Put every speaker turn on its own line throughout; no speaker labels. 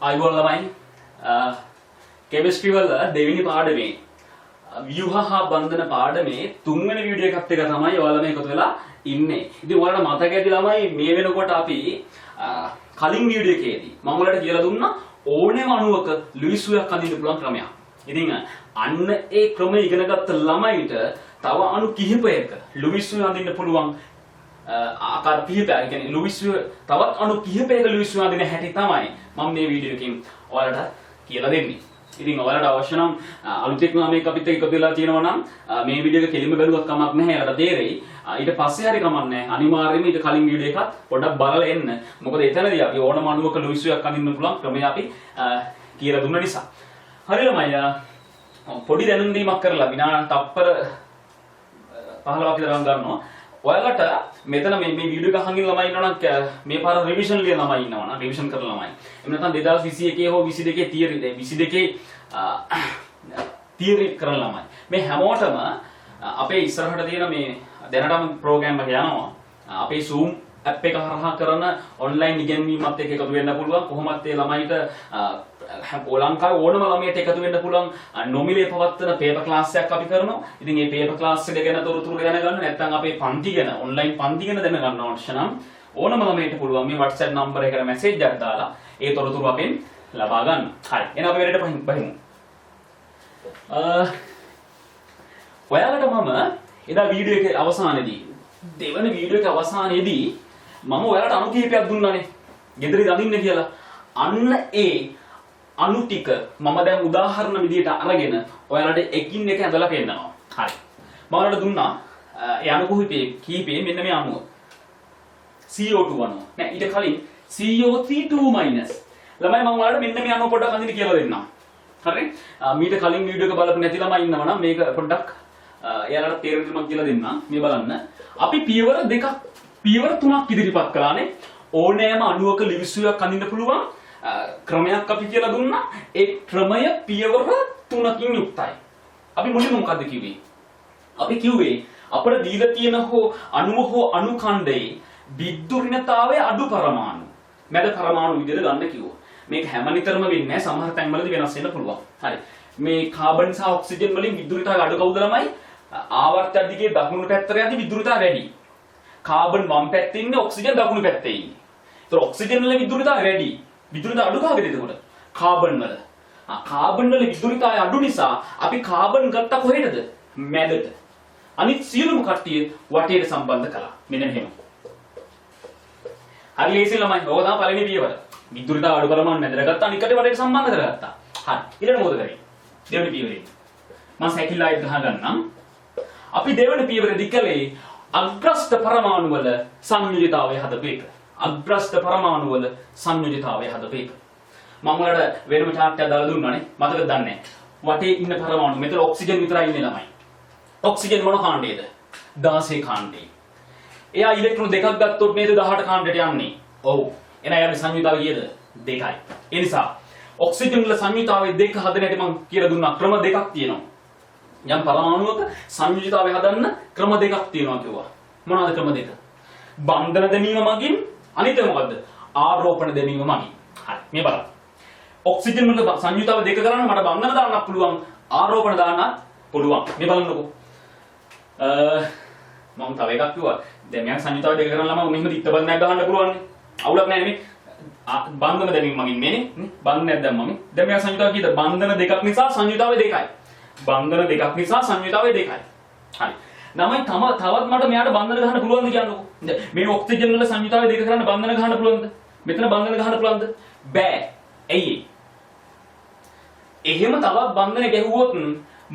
ආයුබෝවන් ළමයි කෙමිස්ට්‍රි වල දෙවෙනි පාඩමේ ව්‍යුහ හා බන්ධන පාඩමේ තුන්වෙනි වීඩියෝ එකත් එක තමයි ඔයාලා මේ එකතු වෙලා ඉන්නේ. ඉතින් ඔයාලට මතක ඇති ළමයි මේ වෙනකොට අපි කලින් වීඩියෝ එකේදී මම ඔයාලට කියලා දුන්නා ඕනෑම අණුවක ලුයිස් ව්‍යුහයක් අඳින්න පුළුවන් ක්‍රමයක්. ඉතින් අන්න ඒ ක්‍රමය ඉගෙන ගත්ත ළමයිට තව අණු කිහිපයක ලුයිස් ව්‍යුහ අඳින්න පුළුවන් ආකාර කිහිපයක්. ඒ කියන්නේ ලුයිස් ව්‍යුහ තවත් අණු කිහිපයක ලුයිස් ව්‍යුහ අඳින හැටි තමයි මම මේ වීඩියෝ එකකින් ඔයාලට කියලා දෙන්නේ. ඉතින් ඔයාලට අවශ්‍ය නම් අලුතෙන් මේක අපිත් එක්ක එකතු වෙලා තියෙනවා නම් මේ වීඩියෝ එක කෙලිම බැලුවත් කමක් නැහැ. එයාලට තේරෙයි. ඊට පස්සේ හරි කමක් නැහැ. අනිවාර්යයෙන්ම ඊට කලින් වීඩියෝ එකත් පොඩ්ඩක් බලලා එන්න. මොකද එතනදී අපි ඕනම අණුවක ලුයිස් ව්‍යුහයක් අඳින්න පුළුවන් ක්‍රමය අපි කියලා දුන්න නිසා. හරි ළමයි පොඩි දැනුම් දීමක් කරලා විනාඩි තප්පර 15ක් විතර ගන්නවා. ඔයාලට මෙතන මේ වීඩියෝ එක අහන් ඉන්න ළමයි ඉන්නවා නම් මේ පාර රිවිෂන් ලියන ළමයි ඉන්නවා නම් රිවිෂන් කරන ළමයි. එහෙම නැත්නම් 2021 හෝ 22 තියරි 22 තියරි කරන ළමයි. මේ හැමෝටම අපේ ඉස්සරහට තියෙන මේ දැනටම ප්‍රෝග්‍රෑම් එක යනවා. අපේ Zoom app එක හරහා කරන ඔන්ලයින් ඉගෙනීමත් එක්ක එකතු වෙන්න පුළුවන්. කොහොමත් ඒ ළමයිට ලංකාවේ ඕනම ළමයට එකතු වෙන්න පුළුවන් නොමිලේ පවත්වන පේපර් ක්ලාස් එකක් අපි කරනවා. ඉතින් මේ පේපර් ක්ලාස් එක ගැන තොරතුරු දැනගන්න නැත්නම් අපේ පන්ති ගැන ඔන්ලයින් පන්ති ගැන දැනගන්න අවශ්‍ය නම් ඕනම ළමයට පුළුවන් මේ WhatsApp නම්බර එකට මැසේජ් එකක් දාලා ඒ තොරතුරු අපෙන් ලබා ගන්න. හරි. එහෙනම් අපි වැඩේට බහිමු. ඔයාලට මම එදා වීඩියෝ එකේ අවසානයේදී දෙවන වීඩියෝ එකේ අවසානයේදී මම ඔයාලට අණු කිහිපයක් දුන්නානේ. ගෙදරදී අඳින්න කියලා. අන්න ඒ අණු ටික මම දැන් උදාහරණ විදියට අරගෙන ඔයාලට එකින් එක ඇඳලා පෙන්නනවා. හරි. මම ඔයාලට දුන්නා ඒ අණු කිහිපේ මෙන්න මේ අණුව. CO2 අණුව. නෑ ඊට කලින් CO3 ළමයි මම ඔයාලට මෙන්න මේ අණුව පොඩ්ඩක් අඳින්න කියලා දෙන්නම්. හරි. මීට කලින් වීඩියෝ එක බලපු නැති ළමයි ඉන්නවා නම් මේක පොඩ්ඩක් එයාලට තේරෙන්න මම කියලා දෙන්නම්. මේ බලන්න. අපි පියවර තුනක් ඉදිරිපත් කළානේ. ඕනෑම අණුවක ලුයිස් ව්‍යුහයක් අඳින්න පුළුවන් ක්‍රමයක් අපි කියලා දුන්නා. ඒ ක්‍රමය පියවර තුනකින් යුක්තයි. අපි මුලින්ම මොකද්ද කිව්වේ? අපි කිව්වේ අපිට දීලා තියෙන අණුව හෝ අණු ඛණ්ඩයේ විද්‍යුරිනතාවයේ අඩු පරමාණු මැද පරමාණු විදිහට ගන්න කිව්වා. මේක හැම නිතරම වෙන්නේ නැහැ. සමහර තැන්වලදී වෙනස් වෙන්න පුළුවන්. හරි. මේ කාබන් සහ ඔක්සිජන් වලින් විද්‍යුරිනතාවය අඩු කවුද ළමයි? ආවර්තය දිගේ දකුණු පැත්තට යද්දී විද්‍යුරිනතාවය වැඩි. කාබන් වම් පැත්තේ ඉන්නේ ඔක්සිජන් දකුණු පැත්තේ ඉන්නේ. ඒතර ඔක්සිජන් වල විද්‍යුරිනතාවය වැඩි. විදුලිත අඩු කාගෙද එතකොට? කාබන් වල. කාබන් වල විදුලිතය අඩු නිසා අපි කාබන් ගත්ත කොහෙටද? මැදට. අනිත් සියලුම කට්ටිය වටේට සම්බන්ධ කළා. මෙන්න මෙහෙම. හරි ලේසි ළමයි. ඕක තමයි පළවෙනි පියවර. විදුලිතය අඩු පරමාණු මැදට ගත්තා අනිත් කටේ වටේට සම්බන්ධ කරගත්තා. හරි. ඊළඟ මොකද කරේ? දෙවෙනි පියවරේ. මම සැකිලායිත් ගහගන්නම්. අපි දෙවෙනි පියවරේදී කළේ අග්‍රස්ත පරමාණු වල සංයුතිතාවය හදපු එක. අග්‍රස්ත පරමාණු වල සංයුතිතාවය හදපු එක. මම වලට වෙනම chart එකක් දාලා දුන්නානේ. මතකද දන්නේ? වටේ ඉන්න පරමාණු මෙතන ඔක්සිජන් විතරයි ඉන්නේ ළමයි. ඔක්සිජන් මොන කාණ්ඩයේද? 16 කාණ්ඩේ. එයා ඉලෙක්ට්‍රෝන දෙකක් ගත්තොත් නේද 18 කාණ්ඩයට යන්නේ. ඔව්. එහෙනම් යාගේ සංයුතිතාවය කීයද? 2යි. ඒ නිසා ඔක්සිජන් වල සංයුතිතාවය 2 හදන හැටි මම කියලා දුන්නා. ක්‍රම දෙකක් තියෙනවා. යම් පරමාණුවක සංයුතිතාවය හදන්න ක්‍රම දෙකක් තියෙනවා කිව්වා. මොනවාද ක්‍රම දෙක? බන්ධන දැමීම මගින් අනිත් එක මොකද්ද? ආරෝපණ දැමීම මගින්. හරි. මේ බලන්න. ඔක්සිජන් වල සංයුතිතාවය දෙක කරන්න මට බන්ධන දාන්නත් පුළුවන්, ආරෝපණ දාන්නත් පුළුවන්. මේ බලන්නකෝ. මම තව එකක් කිව්වා. දැන් මම සංයුතිතාවය දෙක කරන්න ළම මෙහෙම තිත්ත බන්ධනයක් ගහන්න පුළුවන් නේ. අවුලක් නැහැ නේ. බන්ධන දැමීම මගින් මේනේ. බන්ධනයක් දැම්මම. දැන් මම සංයුතිතාවය කීයද? බන්ධන දෙකක් නිසා සංයුතිතාවය දෙකයි. බන්ධන දෙකක් නිසා සංයුතිතාවය දෙකයි. හරි. නමයි තවත් මට මෙයාට බන්ධන ගහන්න පුළුවන්ද කියන්නකෝ. මේ ඔක්සිජන් වල සංයුතිතාවය දෙක කරන්න බන්ධන ගහන්න පුළුවන්ද? මෙතන බන්ධන ගහන්න පුළුවන්ද? බෑ. ඇයි එහෙම තවත් බන්ධන ගැහුවොත්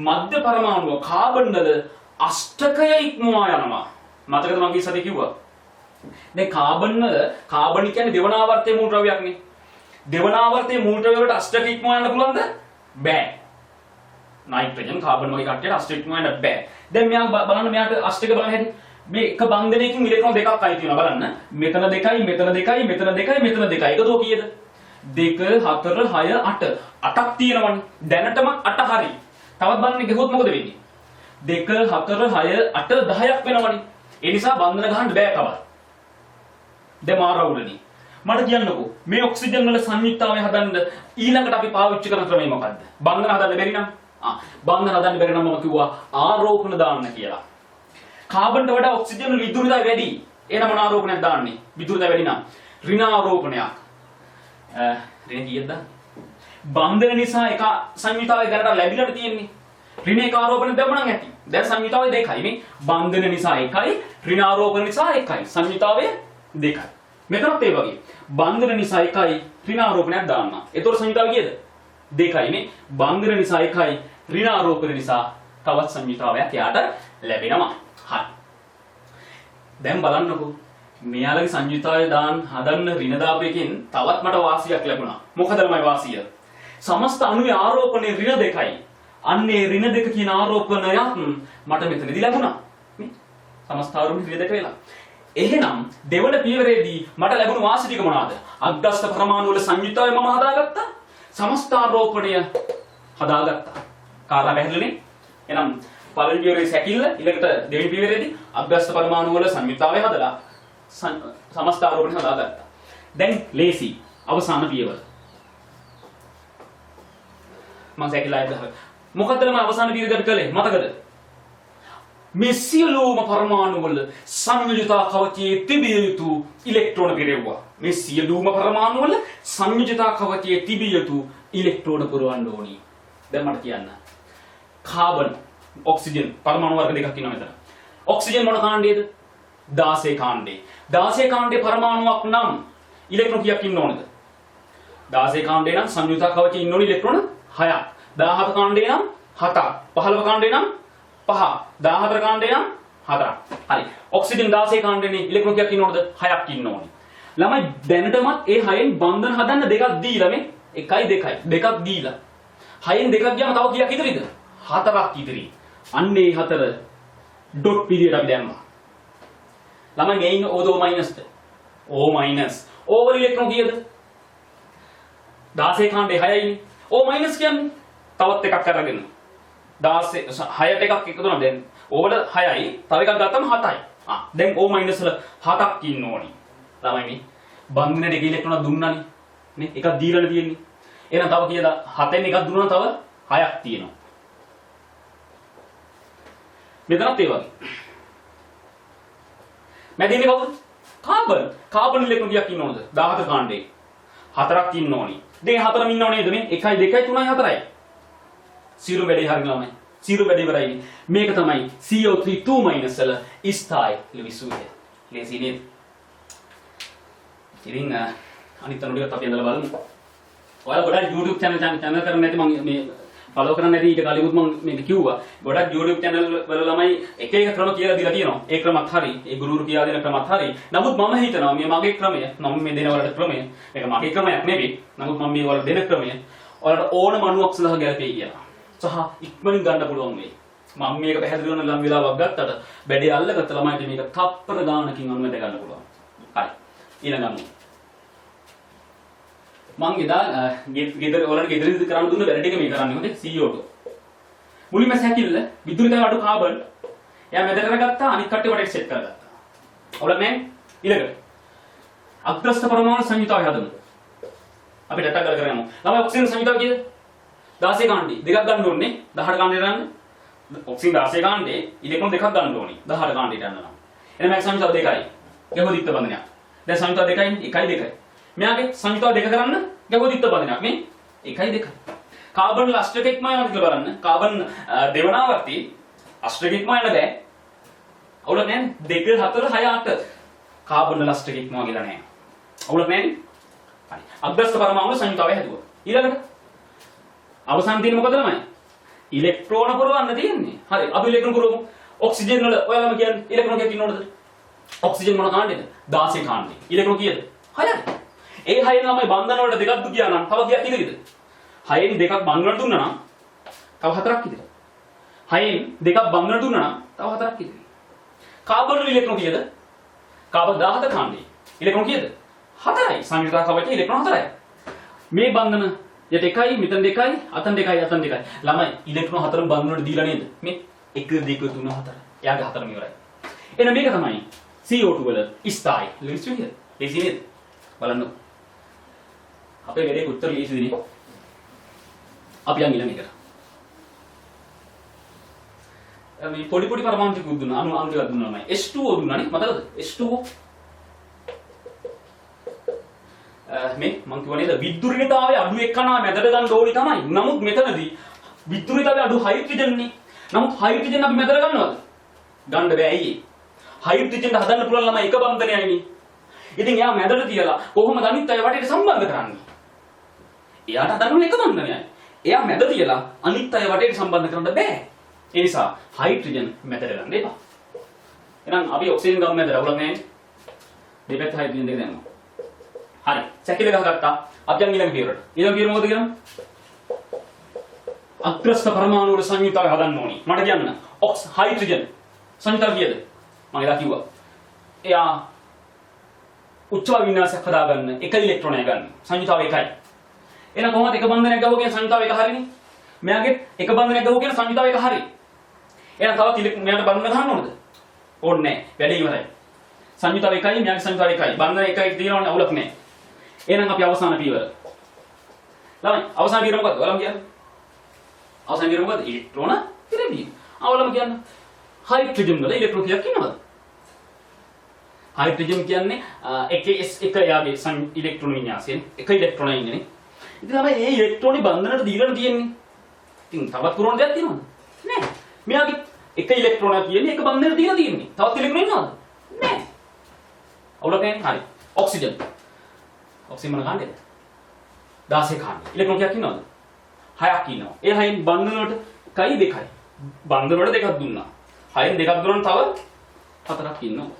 මධ්‍ය පරමාණුව කාබන් වල අෂ්ටකය ඉක්මවා යනවා. මතකද මම ඊසද කිව්වා? දැන් කාබන් කියන්නේ දෙවන ආවර්තයේ මූල ද්‍රව්‍යයක් නේ. දෙවන ආවර්තයේ මූල ද්‍රව්‍ය වලට අෂ්ටක ඉක්මවා යන්න පුළුවන්ද? බෑ. නයිට්‍රජන් කාබන් වගේ කට්ටියට අෂ්ටක ඉක්මවා යන්න බෑ. දැන් මෙයා බලන්න මෙයාට අෂ්ටක බලන්න හැටි. මේ එක බන්ධනයකින් ඉලෙක්ට්‍රෝන දෙකක් අයි තියෙනවා බලන්න. මෙතන 2යි මෙතන 2යි මෙතන 2යි මෙතන 2යි. එකතුව කීයද? 2 4 6 8. 8ක් තියෙනවනේ. දැනටම 8 හරි. තවත් බලන්න ගියොත් මොකද වෙන්නේ? 2 4 6 8 10ක් වෙනවනේ. ඒ නිසා බන්ධන ගහන්න බෑ තවත්. දැන් මාරවුලනේ. මට කියන්නකෝ මේ ඔක්සිජන් වල සංයුක්තාවය හදන්න ඊළඟට අපි පාවිච්චි කරන ක්‍රමය මොකද්ද? බන්ධන හදන්න බැරි නම් බන්ධන හදන්න බැරි නම් මම කිව්වා ආරෝපණ දාන්න කියලා. කාබන්ට වඩා ඔක්සිජන් වල විදුලියයි වැඩි. එහෙනම් මොන ආරෝපණයක් දාන්නේ? විදුලියයි වැඩි නම් ඍණ ආරෝපණයක්. ඍණ කීයද? බන්ධන නිසා එක සංයුක්තාවය දැනට ලැබිලාට තියෙන්නේ. ඍණ එක ආරෝපණ දැම්ම නම් ඇති. දැන් සංයුක්තාවය දෙකයි මේ. බන්ධන නිසා එකයි, ඍණ ආරෝපණ නිසා එකයි. සංයුක්තාවය දෙකයි. මෙතනත් ඒ වගේ. බන්ධන නිසා එකයි, ඍණ ආරෝපණයක් දාන්න. ඒතකොට සංයුක්තාවය කීයද? දෙකයි නේ. බන්ධන නිසා එකයි, ඍණ ආරෝපණ නිසා තවත් සංයුක්තාවයක් යාට ලැබෙනවා. හරි. දැන් බලන්නකෝ. මෙයාලගේ සංයුක්තාවය හදන්න ඍණ දාපේකින් තවත් මට වාසියක් ලැබුණා. මොකද ළමයි වාසිය? සමස්ත අණුවේ ආරෝපණයේ ඍණ දෙකයි. අන්නේ ඍණ දෙක කියන ආරෝපණයත් මට මෙතනදී ලැබුණා. මේ සමස්ත ආරෝපණ ඍණ දෙක වෙලා. එහෙනම් දෙවන පියවරේදී මට ලැබුණු වාසි ටික මොනවාද? අග්‍රස්ත පරමාණු වල සංයුක්තාවය මම හදාගත්තා. සමස්ත ආරෝපණය හදාගත්තා. කාරණා පැහැදිලිනේ? එහෙනම් පළවෙනි පියවරේ සැකිල්ල ඊළඟට දෙවෙනි පියවරේදී අග්‍රස්ත පරමාණු වල සංයුක්තාවය හදලා සමස්ත ආරෝපණය හදාගත්තා. දැන් ලේසි අවසාන පියවර. මම සැකිල්ලයි ගහලා. මොකද්ද මම අවසාන පියවරකට කළේ? මතකද? මේ සියලුම පරමාණු වල සංයුජතා කවචයේ තිබිය යුතු ඉලෙක්ට්‍රෝන පිරෙව්වා. මේ සියලුම පරමාණු වල සංයුජතා කවචයේ තිබිය යුතු ඉලෙක්ට්‍රෝන පුරවන්න ඕනි. දැන් මට කියන්න. කාබන්, ඔක්සිජන් පරමාණු වර්ග දෙකක් ඉන්නවා මෙතන. ඔක්සිජන් මොන කාණ්ඩයේද? 16 කාණ්ඩේ. 16 කාණ්ඩේ පරමාණුවක් නම් ඉලෙක්ට්‍රෝන කීයක් ඉන්න ඕනද? 16 කාණ්ඩේ නම් සංයුජතා කවචයේ ඉන්න ඕනි ඉලෙක්ට්‍රෝන 6ක්. 17 කාණ්ඩේ නම් 7ක්. 15 කාණ්ඩේ නම් 5ක්. 14 කාණ්ඩේ නම් 4ක්. හරි. ඔක්සිජන් 16 කාණ්ඩේනේ ඉලෙක්ට්‍රෝන කීයක් ඉන්න ඕනද? 6ක් ඉන්න ඕනි. ළමයි දැනටමත් ඒ 6න් බන්ධන හදන්න දෙකක් දීලා මේ 1යි 2යි දෙකක් දීලා 6න් දෙකක් ගියාම තව කීයක් ඉතිරිද? 4ක් ඉතිරි. අන්නේ 4 ඩොට් පීරියඩ් අපි දැම්මා. ළමයි මේ ඉන්න O මයිනස්ද? O minus. O වල ඉලෙක්ට්‍රෝන කීයද? 16 කාණ්ඩේ 6යිනේ. O මයිනස් කියන්නේ තවත් එකක් අරගෙන 16 6ට එකක් එකතු කරනවා. දැන් O වල 6යි තව එකක් ගත්තම 7යි. දැන් O මයිනස් වල 7ක් ඉන්න ඕනි. ළමයි මේ බන්ධනයේ එක ඉලෙක්ට්‍රෝන දුන්නානේ. නේ එකක් දීලානේ තියෙන්නේ. එහෙනම් තව කීයද? 7ෙන් එකක් දුන්නා තව 6ක් තියෙනවා. මෙතනත් ඒ වගේ. මැදින්නේ කවුද? කාබන්. කාබන් ඉලෙක්ට්‍රෝන කීයක් ඉන්න ඕනද? 17 කාණ්ඩේ. 4ක් ඉන්න ඕනි. දැන් 4ම ඉන්නව නේද මේ? 1යි 2යි 3යි 4යි. සීරු වැඩි හරිය ළමයි. සීරු වැඩි ඉවරයි. මේක තමයි CO3 2- වල ස්ථායි විසුවිය. ලේසි නේද? ඉතින් අනිත් අනුඩියත් අපි ඇඳලා බලමු. ඔයාලා ගොඩක් YouTube channel කරන්නේ නැති මම මේ follow කරන්නේ නැති ඊට කලිමුත් මම මේක කිව්වා. ගොඩක් YouTube channel වල ළමයි එක එක ක්‍රම කියලා දීලා තියෙනවා. ඒ ක්‍රමත් හරි, ඒ ගුරුවරු කියලා දෙන ක්‍රමත් හරි. නමුත් මම හිතනවා මේ මගේ ක්‍රමය, මම මේ දෙන වලට ක්‍රමය, මේක මගේ ක්‍රමයක් නෙවෙයි. නමුත් මම මේ වල දෙන ක්‍රමය ඔයාලට ඕනම අණුවක් සඳහා ගැලපෙයි කියලා. සහ ඉක්මනින් ගන්න පුළුවන් වෙයි. මම මේක පැහැදිලි කරන ලම් වෙලාවක් ගත්තට බැඩේ අල්ලගත්ත ළමයිට මේක තප්පර ගානකින් අනුමත ගන්න පුළුවන්. හරි. ඊළඟ අණුව. මං එදා ගෙදර ඔයාලට ගෙදරින්ද කරන්න දුන්න වැඩ ටික මේ කරන්නේ හොඳේ CO2. මුලින්ම සැකිල්ල විදුලිතය අඩු කාබන් එයා මැද කරගත්තා අනිත් කට්ටිය වටේට සෙට් කරගත්තා. ඔයාලා මේ ඊළඟට අග්‍රස්ත පරමාණු සංයුතාවය හදමු. අපි ඩටා ගල කරගමු. ළමයි ඔක්සිජන් සංයුතාව කීයද? 16 කාණ්ඩේ. දෙකක් ගන්න ඕනේ. 18 කාණ්ඩේ ගන්න. ඔක්සිජන් 16 කාණ්ඩේ ඉලෙක්ට්‍රෝන දෙකක් ගන්න ඕනේ. 18 කාණ්ඩේට යන්න නම්. එහෙනම් මේ සංයුතාව දෙකයි. ගැහුදිත්ත බන්ධනයක්. දැන් සංයුතාව දෙකයි 1යි 2යි. මෙයාගේ සංයුතාව දෙක කරන්න ගැහුදිත්ත බන්ධනයක් මේ 1යි 2යි. කාබන් වල අෂ්ටක ඉක්ම යනවා කියලා බලන්න. කාබන් දෙවනාවර්ති අෂ්ටක ඉක්ම යන්න බෑ. අවුලක් නැහැ. 2 4 6 8. කාබන් වල අෂ්ටක ඉක්ම කියලා නැහැ. අවුලක් නැහැ. හරි. අග්‍රස්ත පරමාණු සංයුතාවය හැදුවා. ඊළඟට අවසන් තියෙන්නේ මොකද ළමයි? ඉලෙක්ට්‍රෝන පුරවන්න තියෙන්නේ. හරි. අපි ඉලෙක්ට්‍රෝන පුරවමු. ඔක්සිජන් වල ඔයාලම කියන්නේ ඉලෙක්ට්‍රෝන කීයක් ඉන්නවද? ඔක්සිජන් මොන කාණ්ඩේද? 16 කාණ්ඩේ. ඉලෙක්ට්‍රෝන කීයද? 6යි. ඒ 6න් ළමයි බන්ධන වලට දෙකක් දු ගියා නම් තව කීයක් ඉතිරිද? 6න් දෙකක් බන්ධන දුන්නා නම් තව 4ක් ඉතිරි. 6න් දෙකක් බන්ධන දුන්නා නම් තව 4ක් ඉතිරි. කාබන් වල ඉලෙක්ට්‍රෝන කීයද? කාබන් 17 කාණ්ඩේ. ඉලෙක්ට්‍රෝන කීයද? 4යි. සංයුතා කවචයේ ඉලෙක්ට්‍රෝන 4යි. මේ බන්ධන යට 1යි මෙතන 2යි අතන 2යි අතන 2යි. ළමයි ඉලෙක්ට්‍රෝන 4ම බන්ධන වලට දීලා නේද? මේ 1 2 3 4. එයාගේ 4ම ඉවරයි. එහෙනම් මේක තමයි CO2 වල ස්ථායි ලිස්ට් එක. ලේසි නේද? බලන්න. අපේ වැඩේ කොච්චර ලීසිද නේ. අපි යන් ඊළඟ එකට. මේ පොඩි පොඩි පරමාණු ටික දුන්නා. අණු ටිකක් දුන්නා මම. H2O දුන්නානේ. මතකද? H2O. මේ මම කිව්වා නේද විද්‍යුරිතතාවය අඩු එක්කනා මැදට ගන්න ඕනි තමයි. නමුත් මෙතනදී විද්‍යුරිතතාවය අඩු හයිඩ්‍රජන් නේ. නමුත් හයිඩ්‍රජන් අපි මැදට ගන්නවද? ගන්න බෑ ඇයි? හයිඩ්‍රජන් හදන්න පුළුවන් ළමයි එක බන්ධනයයි නේ. ඉතින් එයා මැදට තියලා කොහොමද අනිත් අය වටේට සම්බන්ධ කරන්නේ? එයාට හදන්න එක බන්ධනයයි. එයා මැද තියලා අනිත් අය වටේට සම්බන්ධ කරන්න බෑ. ඒ නිසා හයිඩ්‍රජන් මැදට ගන්න එපා. එහෙනම් අපි ඔක්සිජන් ගමු මැදට අවුලක් නැහැ. දෙපැත්ත හයිඩ්‍රජන් දෙක දැම්මා. හරි. සැකිලි ගහගත්තා. අපි යන් ඊළඟ පියවරට. ඊළඟ පියවර මොකද කියන්නේ? අග්‍රස්ත පරමාණු වල සංයුතාවය හදන්න ඕනි. මට කියන්න. හයිඩ්‍රජන් සංයුතාව කීයද? මම එදා කිව්වා. එයා උච්ච වින්‍යාසයක් හදාගන්න එක ඉලෙක්ට්‍රෝනයක් ගන්න. සංයුතාව එකයි. එහෙනම් කොහොමද එක බන්ධනයක් ගහුවා කියන සංයුතාව එක හරිනේ? මෙයාගේ එක බන්ධනයක් ගහුවා කියන සංයුතාව එක හරි. එහෙනම් තවත් මෙයාට බන්ධන ගහන්න ඕනද? ඕනේ නැහැ. වැඩේ ඉවරයි. සංයුතාව එකයි මෙයාගේ සංයුතාව එකයි. බන්ධන එකයි තියෙනවනේ අවුලක් නැහැ. එහෙනම් අපි අවසාන පියවර. ළමයි අවසාන පියවර මොකක්ද? ඔයාලම කියන්න. අවසාන පියවර මොකක්ද? ඉලෙක්ට්‍රෝන පිරවීම. ඔයාලම කියන්න. හයිඩ්‍රජන් වල ඉලෙක්ට්‍රෝන කීයක් ඉන්නවද? හයිඩ්‍රජන් කියන්නේ එක යාගේ ඉලෙක්ට්‍රෝන වින්‍යාසයෙන් එක ඉලෙක්ට්‍රෝනයි ඉන්නේ නේ. ඉතින් තමයි මේ ඉලෙක්ට්‍රෝනි බන්ධනට දීලා තියෙන්නේ. ඉතින් තවත් පුරවන දෙයක් තියෙනවද? නෑ. මෙයාගේ එක ඉලෙක්ට්‍රෝනක් කියන්නේ එක බන්ධනට දීලා තියෙන්නේ. තවත් ඉලෙක්ට්‍රෝන ඉන්නවද? නෑ. අවුලක් නැහැ. හරි. ඔක්සිජන්. ඔක්සිජන් මොන කාණ්ඩයද? 16 කාණ්ඩය. ඉලෙක්ට්‍රෝන කීයක් ඉන්නවද? 6ක් ඉන්නවා. ඒ 6න් බන්ධන වලට එකයි දෙකයි. බන්ධන වල දෙකක් දුන්නා. 6න් දෙකක් දුන්නා තව 4ක් ඉන්නවා.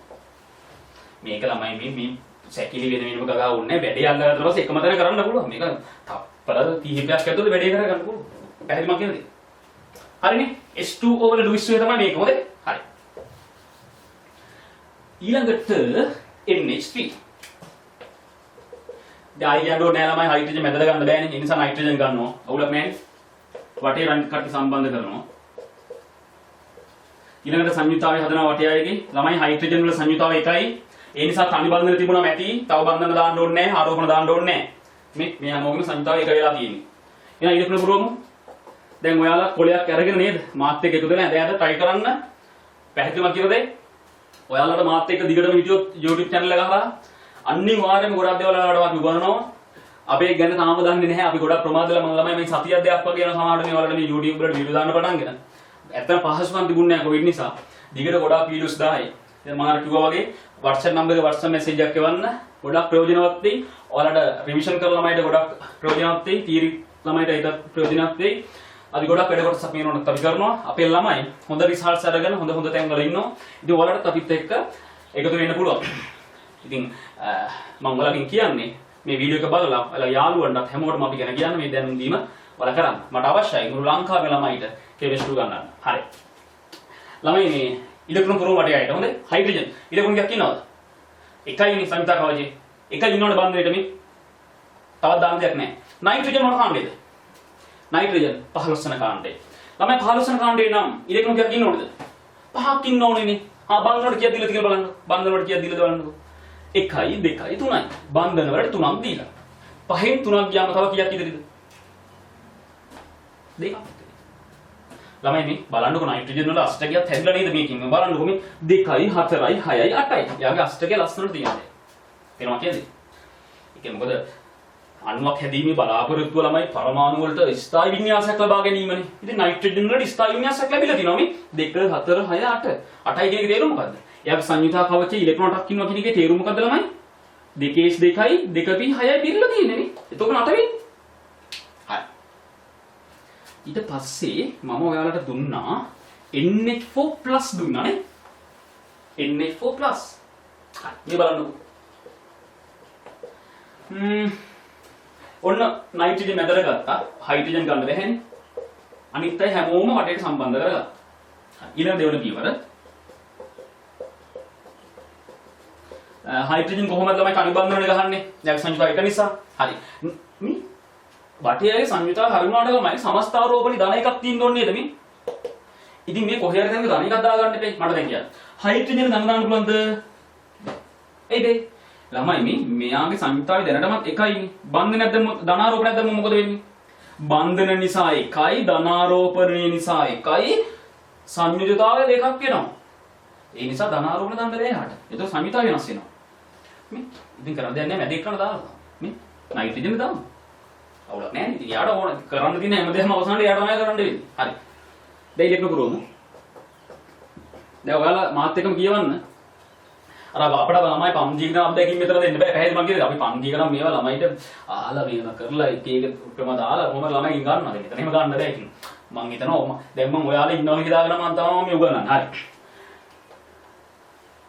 මේක ළමයි මේ සැකිලි වෙනම ගගා වුන්නේ වැඩේ අල්ලගත්තා ඊපස්සේ එකම තැන කරන්න පුළුවන්. මේක තප්පර 30ක් ඇතුළත වැඩේ කරගන්න පුළුවන්. පැහැදිලි මම කියන්නේ. හරිනේ? H2O වල ලුයිස් වේ තමයි මේක. හොඳේ? හරි. ඊළඟට NH3. දැන් යන්න ඕනේ ළමයි හයිඩ්‍රජන් මැදට ගන්න බෑනේ. ඒ නිසා නයිට්‍රජන් ගන්නවා. අවුලක් නැහැනේ. වටේ රන් කට්ටි සම්බන්ධ කරනවා. ඊළඟට සංයුතාවය හදනවා වටේ අයගේ. ළමයි හයිඩ්‍රජන් වල සංයුතාවය එකයි. ඒ නිසා තනි බන්ධන තිබුණාම ඇති. තව බන්ධන දාන්න ඕනේ නැහැ. ආරෝපණ දාන්න ඕනේ නැහැ. මේ හැමෝගෙම සංයුතාවය එක වෙලා තියෙන්නේ. එහෙනම් ඉලෙක්ට්‍රෝන පුරවමු. දැන් ඔයාලා කොලයක් අරගෙන නේද? මාත් එක්ක එකතු වෙලා ඇඳ ඇඳ try කරන්න. පැහැදිලිවම කියනද? ඔයාලට මාත් එක්ක දිගටම හිටියොත් YouTube channel එක හරහා අනිවාර්යයෙන්ම ගොඩක් දේවල් ඔයාලට අපි උගන්වනවා. අපේ ගැන තාම දන්නේ නැහැ. අපි ගොඩක් ප්‍රමාද වෙලා මම ළමයි මේ සතියක් දෙකක් වගේ යන සමහරට මේ ඔයාලට මේ YouTube වලට වීඩියෝ දාන්න පටන් ගන්න. ඇත්තම පහසුකම් තිබුණේ නැහැ කොවිඩ් නිසා. දිගට ගොඩාක් වීඩියෝස් දායි. දැන් මම අර කිව්වා වගේ WhatsApp number එක WhatsApp message එකක් එවන්න. ගොඩක් ප්‍රයෝජනවත් වෙයි. ඔයාලට රිවිෂන් කරන ළමයිට ගොඩක් ප්‍රයෝජනවත් වෙයි. තීරි ළමයිට ඒක ප්‍රයෝජනවත් වෙයි. අපි ගොඩක් වැඩ කොටසක් මේ වෙනකොට අපි කරනවා. අපේ ළමයි හොඳ රිසල්ට්ස් අරගෙන හොඳ තැන් වල ඉන්නවා. ඉතින් ඔයාලට අපිත් එක්ක එකතු වෙන්න පුළුවන්. ඉතින් මම ඔයාලගෙන් කියන්නේ මේ වීඩියෝ එක බලලා ඔයාලා යාළුවන්ට හැමෝටම අපි ගැන කියන්නේ මේ දැනුම් දීම ඔයාලා කරන්න. මට අවශ්‍යයි මුළු ලංකාවේ ළමයිට කෙමිස්ට්‍රි ගන්නන්න. හරි. ළමයි මේ ඉලෙක්ට්‍රෝන පුරවම වටේ ආයත හොඳේ. හයිඩ්‍රජන් ඉලෙක්ට්‍රෝන කීයක් ඉන්නවද? එකයිනේ සංයුතා කවචේ. එකයි ඉන්නවනේ බන්ධනෙට මේ. තවත් දාන්න දෙයක් නැහැ. නයිට්‍රජන් මොන කාණ්ඩේද? නයිට්‍රජන් 15 වෙනි කාණ්ඩේ. ළමයි 15 වෙනි කාණ්ඩේ නම් ඉලෙක්ට්‍රෝන කීයක් ඉන්න ඕනේද? 5ක් ඉන්න ඕනේනේ. බන්ධන වලට කීයක් දීලාද කියලා බලන්න. බන්ධන වලට කීයක් දීලාද බලන්නකෝ. 1යි 2යි 3යි. බන්ධන වලට 3ක් දීලා. 5න් 3ක් ගියාම තව කීයක් ඉදෙද? 2ක්. ළමයි මේ බලන්නකො නයිට්‍රජන් වල අෂ්ටකයක් හැදිලා නේද මේකෙන්. මේ බලන්නකො මේ 2යි 4යි 6යි 8යි. යාගේ අෂ්ටකය ලස්සනට තියෙනවා. තේරෙනවා කියන්නේ? ඒක මොකද අණුවක් හැදීමේ බලාපොරොත්තුව ළමයි පරමාණු වලට ස්ථායි වින්‍යාසයක් ලබා ගැනීමනේ. ඉතින් නයිට්‍රජන් වලට ස්ථායි වින්‍යාසයක් ලැබිලා තිනවා මේ 2 4 6 8. 8යි කියන එකේ තේරුම මොකද්ද? එයාගේ සංයුතා කවචේ ඉලෙක්ට්‍රෝන 8ක් ඉන්නවා කියන එකේ තේරුම මොකද්ද ළමයි? 2s 2යි 2p 6යි පිරලා තියෙන්නේ නේ. එතකොට 8 වෙන්නේ. හරි. ඊට පස්සේ මම ඔයාලට දුන්නා NH4+ දුන්නා නේ. NH4+. හරි. මේ බලන්නකෝ. ඔන්න නයිට්‍රජන් මැදට ගත්තා. හයිඩ්‍රජන් ගන්න බැහැනේ. අනිත් අය හැමෝම වටේට සම්බන්ධ කරගත්තා. ඊළඟ දෙවන පියවර. හයිඩ්‍රජන් කොහොමද ළමයි කණු බන්ධනවල ගහන්නේ? දැන් සංයුතාව එක නිසා. හරි. මේ වටේගේ සංයුතාව හරිනාට ළමයි සමස්තාරෝපණි ධන එකක් තියෙන්න ඕනේ නේද මේ? ඉතින් මේ කොහේ හරි තැනක ධන එකක් දාගන්න එපේ. මට දැන් කියන්න. හයිඩ්‍රජන් ධන දාන්න පුළුවන්ද? එයි බේ. ළමයි මෙයාගේ සංයුක්තාවේ දැනටමත් එකයිනේ. බන්ධන නැද්ද ධනාරෝපණ නැද්ද මොකද වෙන්නේ? බන්ධන නිසා එකයි ධනාරෝපණය නිසා එකයි සංයුජතාවය දෙකක් වෙනවා. ඒ නිසා ධනාරෝපණ දාන්න බැහැ යාට. ඒක සංයුතාව වෙනස් වෙනවා. මේ ඉතින් කරන්න දෙයක් නැහැ මැද එක්කන දාලා. මේ නයිට්‍රජන් දාමු. අවුලක් නැහැ නේ. ඉතින් යාට ඕන කරන්න තියෙන හැමදේම අවසානයේ යාට තමයි කරන්න වෙන්නේ. හරි. දැන් ඉලෙක්ට්‍රෝන පුරවමු. දැන් ඔයාලා මාත් එක්කම කියවන්න. අර අපිට ළමයි පන්තියකට අත්දැකීම් මෙතන දෙන්න බෑ. පැහැදිලි මම කියන්නේ අපි පන්තියකට නම් මේවා ළමයිට ආලා මේව කරලා එක එක උපම දාලා කොහොමද ළමයින් ගන්නවද? මෙතන එහෙම ගන්න බෑ ඉතින්. මම හිතනවා දැන් මම ඔයාලා ඉන්නවනේ කියලා දාගෙන මම තමයි මේ උගලන්නේ. හරි.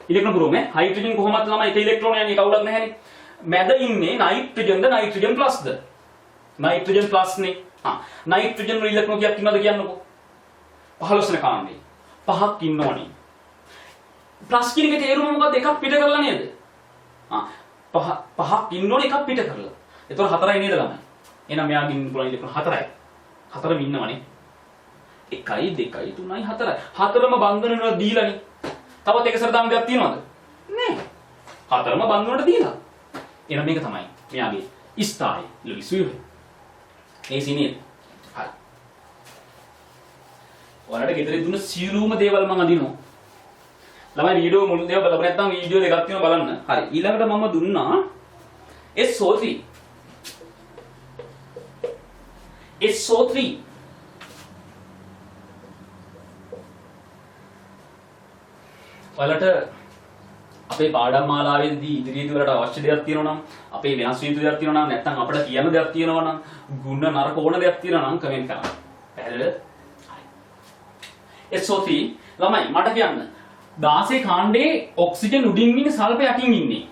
ඉලෙක්ට්‍රෝන පුරවමු. හයිඩ්‍රජන් කොහොමද ළමයි එක ඉලෙක්ට්‍රෝනයක් නේ කවුලක් නැහැනේ. මැද ඉන්නේ නයිට්‍රජන්ද නයිට්‍රජන් ප්ලස්ද? නයිට්‍රජන් ප්ලස් නේ. නයිට්‍රජන් වල ඉලෙක්ට්‍රෝන කීයක් ඉන්නවද කියන්නකෝ. 15 වෙනි කාණ්ඩේ. 5ක් ඉන්නවනේ. ප්ලස් කියන එකේ තේරුම මොකක්ද? එකක් පිට කරලා නේද? පහක් ඉන්නෝනේ එකක් පිට කරලා. ඒතකොට 4යි නේද ළමයි? එහෙනම් මෙයාගේ ඉන්න පුළුවන් ඉලෙක්ට්‍රෝන 4යි. 4ම ඉන්නවනේ. 1යි 2යි 3යි 4යි. 4ම බන්ධන වල දීලානේ. තවත් එක සර දාන්න දෙයක් තියනවද? නෑ. 4ම බන්ධන වලට දීලා. එහෙනම් මේක තමයි මෙයාගේ ස්ථායි ලුයිස් වීවර්. ඒ සිනේ. හරි. ඔයාලට ගෙදර දුන්න සියලුම දේවල් මම අඳිනවා. ළමයි වීඩියෝ මුළු දේව බලපන් නැත්නම් වීඩියෝ දෙකක් තියෙනවා බලන්න. හරි. ඊළඟට මම දුන්නා SO3. SO3. ඔයාලට අපේ පාඩම් මාලාවේදී ඉදිරියේදී වලට අවශ්‍ය දෙයක් තියෙනවා නම් අපේ වෙනස් වීම දෙයක් තියෙනවා නම් නැත්නම් අපිට කියන්න දෙයක් තියෙනවා නම් ಗುಣ නරක ඕන දෙයක් තියෙනවා නම් කමෙන්ට් කරන්න. පැහැදිලිද? හරි. SO3 ළමයි මට කියන්න 16 කාණ්ඩේ ඔක්සිජන් උඩින් ඉන්නේ සල්ප යටින් ඉන්නේ.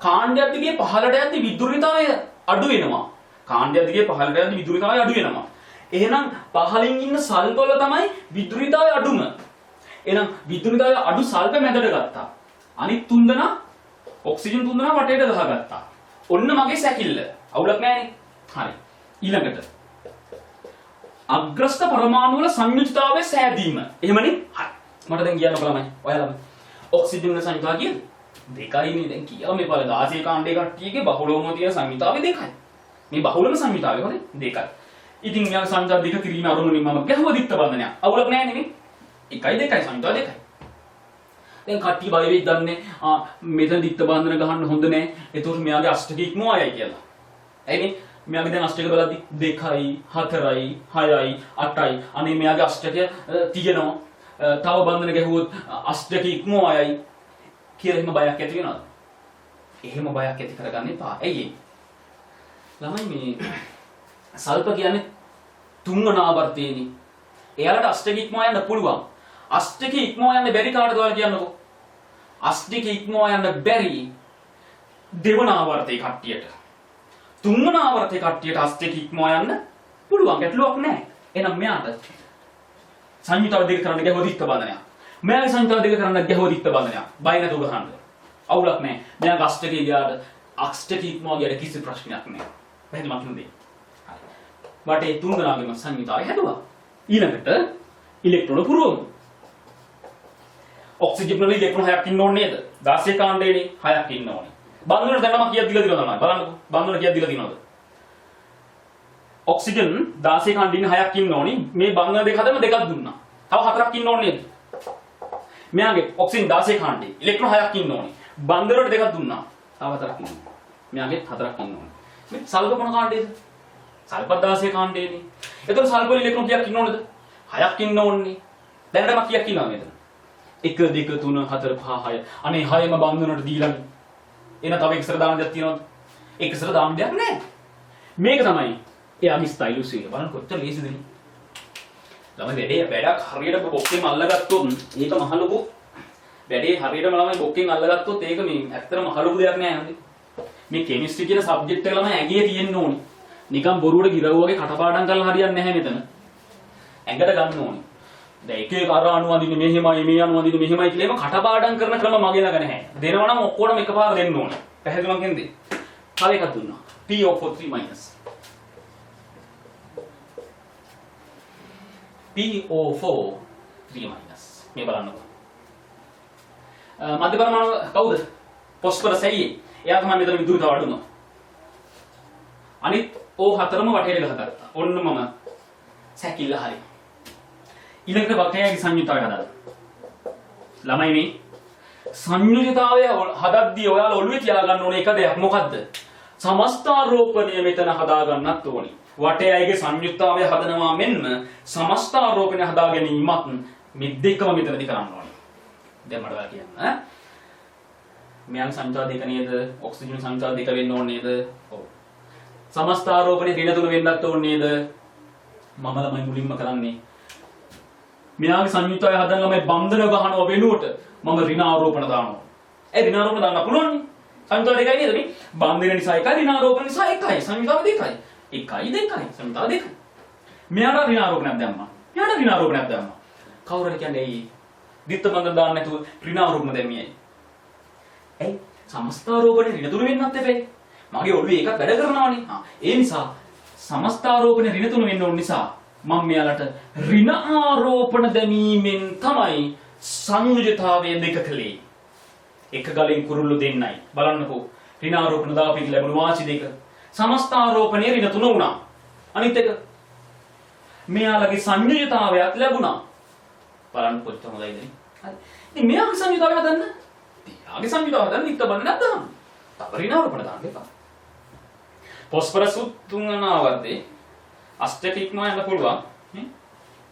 කාණ්ඩයක් දිගේ පහළට යද්දි විදුලිතාවය අඩු වෙනවා. කාණ්ඩයක් දිගේ පහළට යද්දි විදුලිතාවය අඩු වෙනවා. එහෙනම් පහළින් ඉන්න සල්ප වල තමයි විදුලිතාවය අඩුම. එහෙනම් විදුලිතාවය අඩු සල්ප මැදට ගත්තා. අනිත් තුන් දෙනා ඔක්සිජන් තුන් දෙනා වටේට ගහගත්තා. ඔන්න මගේ සැකිල්ල. අවුලක් නැහැනේ. හරි. ඊළඟට අග්‍රස්ත පරමාණු වල සංයුතිතාවයේ සෑදීම. එහෙමනේ? හරි. මට දැන් කියන්නකො ළමයි. ඔයාලා ඔක්සිජන් වල සංයුතිතාවය කීයද? දෙකයිනේ දැන් කියව මේ බල 16 කාණ්ඩේ කට්ටියගේ බහුලවම තියෙන සංයුතිතාවය දෙකයි. මේ බහුලම සංයුතිතාවය හොඳේ දෙකයි. ඉතින් යා සංයුතිතාව දෙක කිරීම අරමුණින් මම ගැහුව දිත්ත බන්ධනයක්. අවුලක් නැහැ නේ. එකයි දෙකයි සංයුතිතාව දෙකයි. දැන් කට්ටිය බය වෙයි දන්නේ මෙතන දිත්ත බන්ධන ගහන්න හොඳ නැහැ. ඒතකොට මෙයාගේ අෂ්ටක ඉක්මවයයි කියලා. ඇයිනේ? මෙයාගේ දැන් අෂ්ටක බලද්දි 2යි 4යි 6යි 8යි අනේ මෙයාගේ අෂ්ටකය තියෙනවා. තව බන්ධන ගැහුවොත් අෂ්ටක ඉක්මවයයි කියලා එහෙම බයක් ඇති වෙනවද? එහෙම බයක් ඇති කරගන්න එපා. ඇයි ඒ? ළමයි මේ සල්ප කියන්නේ තුන්වන ආවර්තයේනේ. එයාලට අෂ්ටක ඉක්මවා යන්න පුළුවන්. අෂ්ටක ඉක්මවා යන්න බැරි කාටද ඔයාලා කියන්නකෝ? අෂ්ටක ඉක්මවා යන්න බැරි දෙවන ආවර්තයේ කට්ටියට. තුන්වන ආවර්තයේ කට්ටියට අෂ්ටක ඉක්මවා යන්න පුළුවන්. ගැටලුවක් නැහැ. එහෙනම් මෙයාට සංයුතාව දෙක කරන්න ගැහුව දිත්ත බන්ධනයක්. මෙයාගේ සංයුතාව දෙක කරන්න ගැහුව දිත්ත බන්ධනයක්. බය නැතුව ගහන්න. අවුලක් නැහැ. මෙයාගේ අෂ්ටකේ ගියාට අෂ්ටක ඉක්මවා ගියාට කිසි ප්‍රශ්නයක් නැහැ. පැහැදිලි මම කියන්නේ. හරි. වටේ තුන් දෙනාගේම සංයුතාවය හැදුවා. ඊළඟට ඉලෙක්ට්‍රෝන පුරවමු. ඔක්සිජන් වල ඉලෙක්ට්‍රෝන 6ක් ඉන්න ඕනේ නේද? 16 කාණ්ඩේනේ 6ක් ඉන්න ඕනේ. බන්ධන දැන් මම කීයක් දීලා තියෙනවද තමයි බලන්නකෝ. බන්ධන කීයක් දීලා තියෙනවද? ඔක්සිජන් 16 කාණ්ඩේ ඉන්න 6ක් ඉන්න ඕනේ. මේ බන්ධන දෙක හදම දෙකක් දුන්නා. තව 4ක් ඉන්න ඕනේ නේද? මෙයාගේ ඔක්සිජන් 16 කාණ්ඩේ ඉලෙක්ට්‍රෝන 6ක් ඉන්න ඕනේ. බන්ධන වලට දෙකක් දුන්නා. තව 4ක් ඉන්න ඕනේ. මෙයාගේ 4ක් ඉන්න ඕනේ. මේ සල්ප මොන කාණ්ඩේද? සල්ප 16 කාණ්ඩේනේ. එතකොට සල්ප වල ඉලෙක්ට්‍රෝන කීයක් ඉන්න ඕනේද? 6ක් ඉන්න ඕනේ. දැනට මම කීයක් ඉන්නවද මෙතන? 1 2 3 4 5 6. අනේ 6ම බන්ධනවලට දීලානේ. එන තව එක්ස්ට්‍රා දාන්න දෙයක් තියෙනවද? එක්ස්ට්‍රා දාන්න දෙයක් නැහැ. මේක තමයි එයාගේ ස්ටයිලුස් එක. බලන්න කොච්චර ලේසිද නේ. ළමයි වැඩක් හරියට බොක්කෙන් අල්ලගත්තොත් ඒක මහ ලොකු වැඩේ හරියටම ළමයි බොක්කෙන් අල්ලගත්තොත් ඒක මේ ඇත්තටම මහ ලොකු දෙයක් නෑ නේද? මේ කෙමිස්ට්‍රි කියන සබ්ජෙක්ට් එක ළමයි ඇඟේ තියෙන්න ඕනේ. නිකන් බොරුවට ගිරව් වගේ කටපාඩම් කරලා හරියන්නේ නැහැ මෙතන. ඇඟට ගන්න ඕනේ. දැන් එක එක අර අණු අඳින්නේ මෙහෙමයි මේ අණු අඳින්නේ මෙහෙමයි කියලා එහෙම කටපාඩම් කරන ක්‍රම මගේ ළඟ නැහැ. දෙනවා නම් ඔක්කොම එකපාර දෙන්න ඕනේ. පැහැදිලි මං කියන්නේ. තව එකක් දුන්නා. PO4 PO4 මේ බලන්නකෝ. මධ්‍ය පරමාණු කවුද? ෆොස්ෆරස් ඇයි? එයා තමයි මෙතන විදුලිතාව අඩුම. අනිත් ඕ හතරම වටේට ගහගත්තා. ඔන්න මම සැකිල්ල හරි. ඊළඟට වටේගේ සංයුතාවය හදාගන්න. ළමයි මේ සංයුතිතාවය හදද්දී ඔයාලා ඔළුවේ තියාගන්න ඕනේ එක දෙයක් මොකද්ද? සමස්තාරෝපණය මෙතන හදා ගන්නත් ඕනේ. වටයයිගේ සංයුක්තාවය හදනවා මෙන්ම සමස්තාරෝපණය හදා ගැනීමත් මේ දෙකම මෙතනදී කරන්න ඕනේ. දැන් මට ඔයාලා කියන්න. මෙයන් සංයුක්තාව දෙක නේද? ඔක්සිජන් සංයුක්තාව දෙක වෙන්න ඕනේ නේද? ඔව්. සමස්තාරෝපණය ඍණ තුන වෙන්නත් ඕනේ නේද? මම ළමයි මුලින්ම කරන්නේ. මෙයාගේ සංයුක්තාවය හදන්න ළමයි බන්ධන ගහනවා වෙනුවට මම ඍණ ආරෝපණ දානවා. ඒ ඍණ ආරෝපණ දාන්න පුළුවන් නේ. සංයුක්තාව දෙකයි නේද මේ? බන්ධන නිසා එකයි ඍණ ආරෝපණ නිසා එකයි. සංයුක්තාව දෙකයි. එකයි දෙකයි සංයුක්තාව දෙකයි. මෙයාට ඍණ ආරෝපණයක් දැම්මා. මෙයාට ඍණ ආරෝපණයක් දැම්මා. කවුරුද කියන්නේ ඒ දිත්ත බන්ධන දාන්න නැතුව ඍණ ආරෝපණ දැම්මියයි. ඒ සමස්තාරෝපණය ඍණ තුන වෙන්නත් එපේ. මගේ ඔළුවේ එකක් වැඩ කරනවානේ. ඒ නිසා සමස්තාරෝපණය ඍණ තුන වෙන්න ඕන නිසා මම මෙයාලට ඍණ ආරෝපණ දැමීමෙන් තමයි සංයුජතාවය දෙක කළේ. එක ගලෙන් කුරුල්ලු දෙන්නයි. බලන්නකෝ ඍණ ආරෝපණ දාපිට ලැබුණු වාසි දෙක. සමස්තාරෝපණය ඍණ තුන වුණා. අනිත් එක මෙයාලගේ සංයුජතාවයක් ලැබුණා. බලන්න කොච්චර හොඳයිද නේ. හරි. ඉතින් මෙයාගේ සංයුතාවය හදන්න. එයාගේ සංයුතාවය හදන්න ඉත්ත බඳනක් දාන්න. තව ඍණ ආරෝපණ දාන්න එපා. පොස්පරස් තුන්වනාවද්දී අෂ්ටක ඉක්මවා යන්න පුළුවන් නේ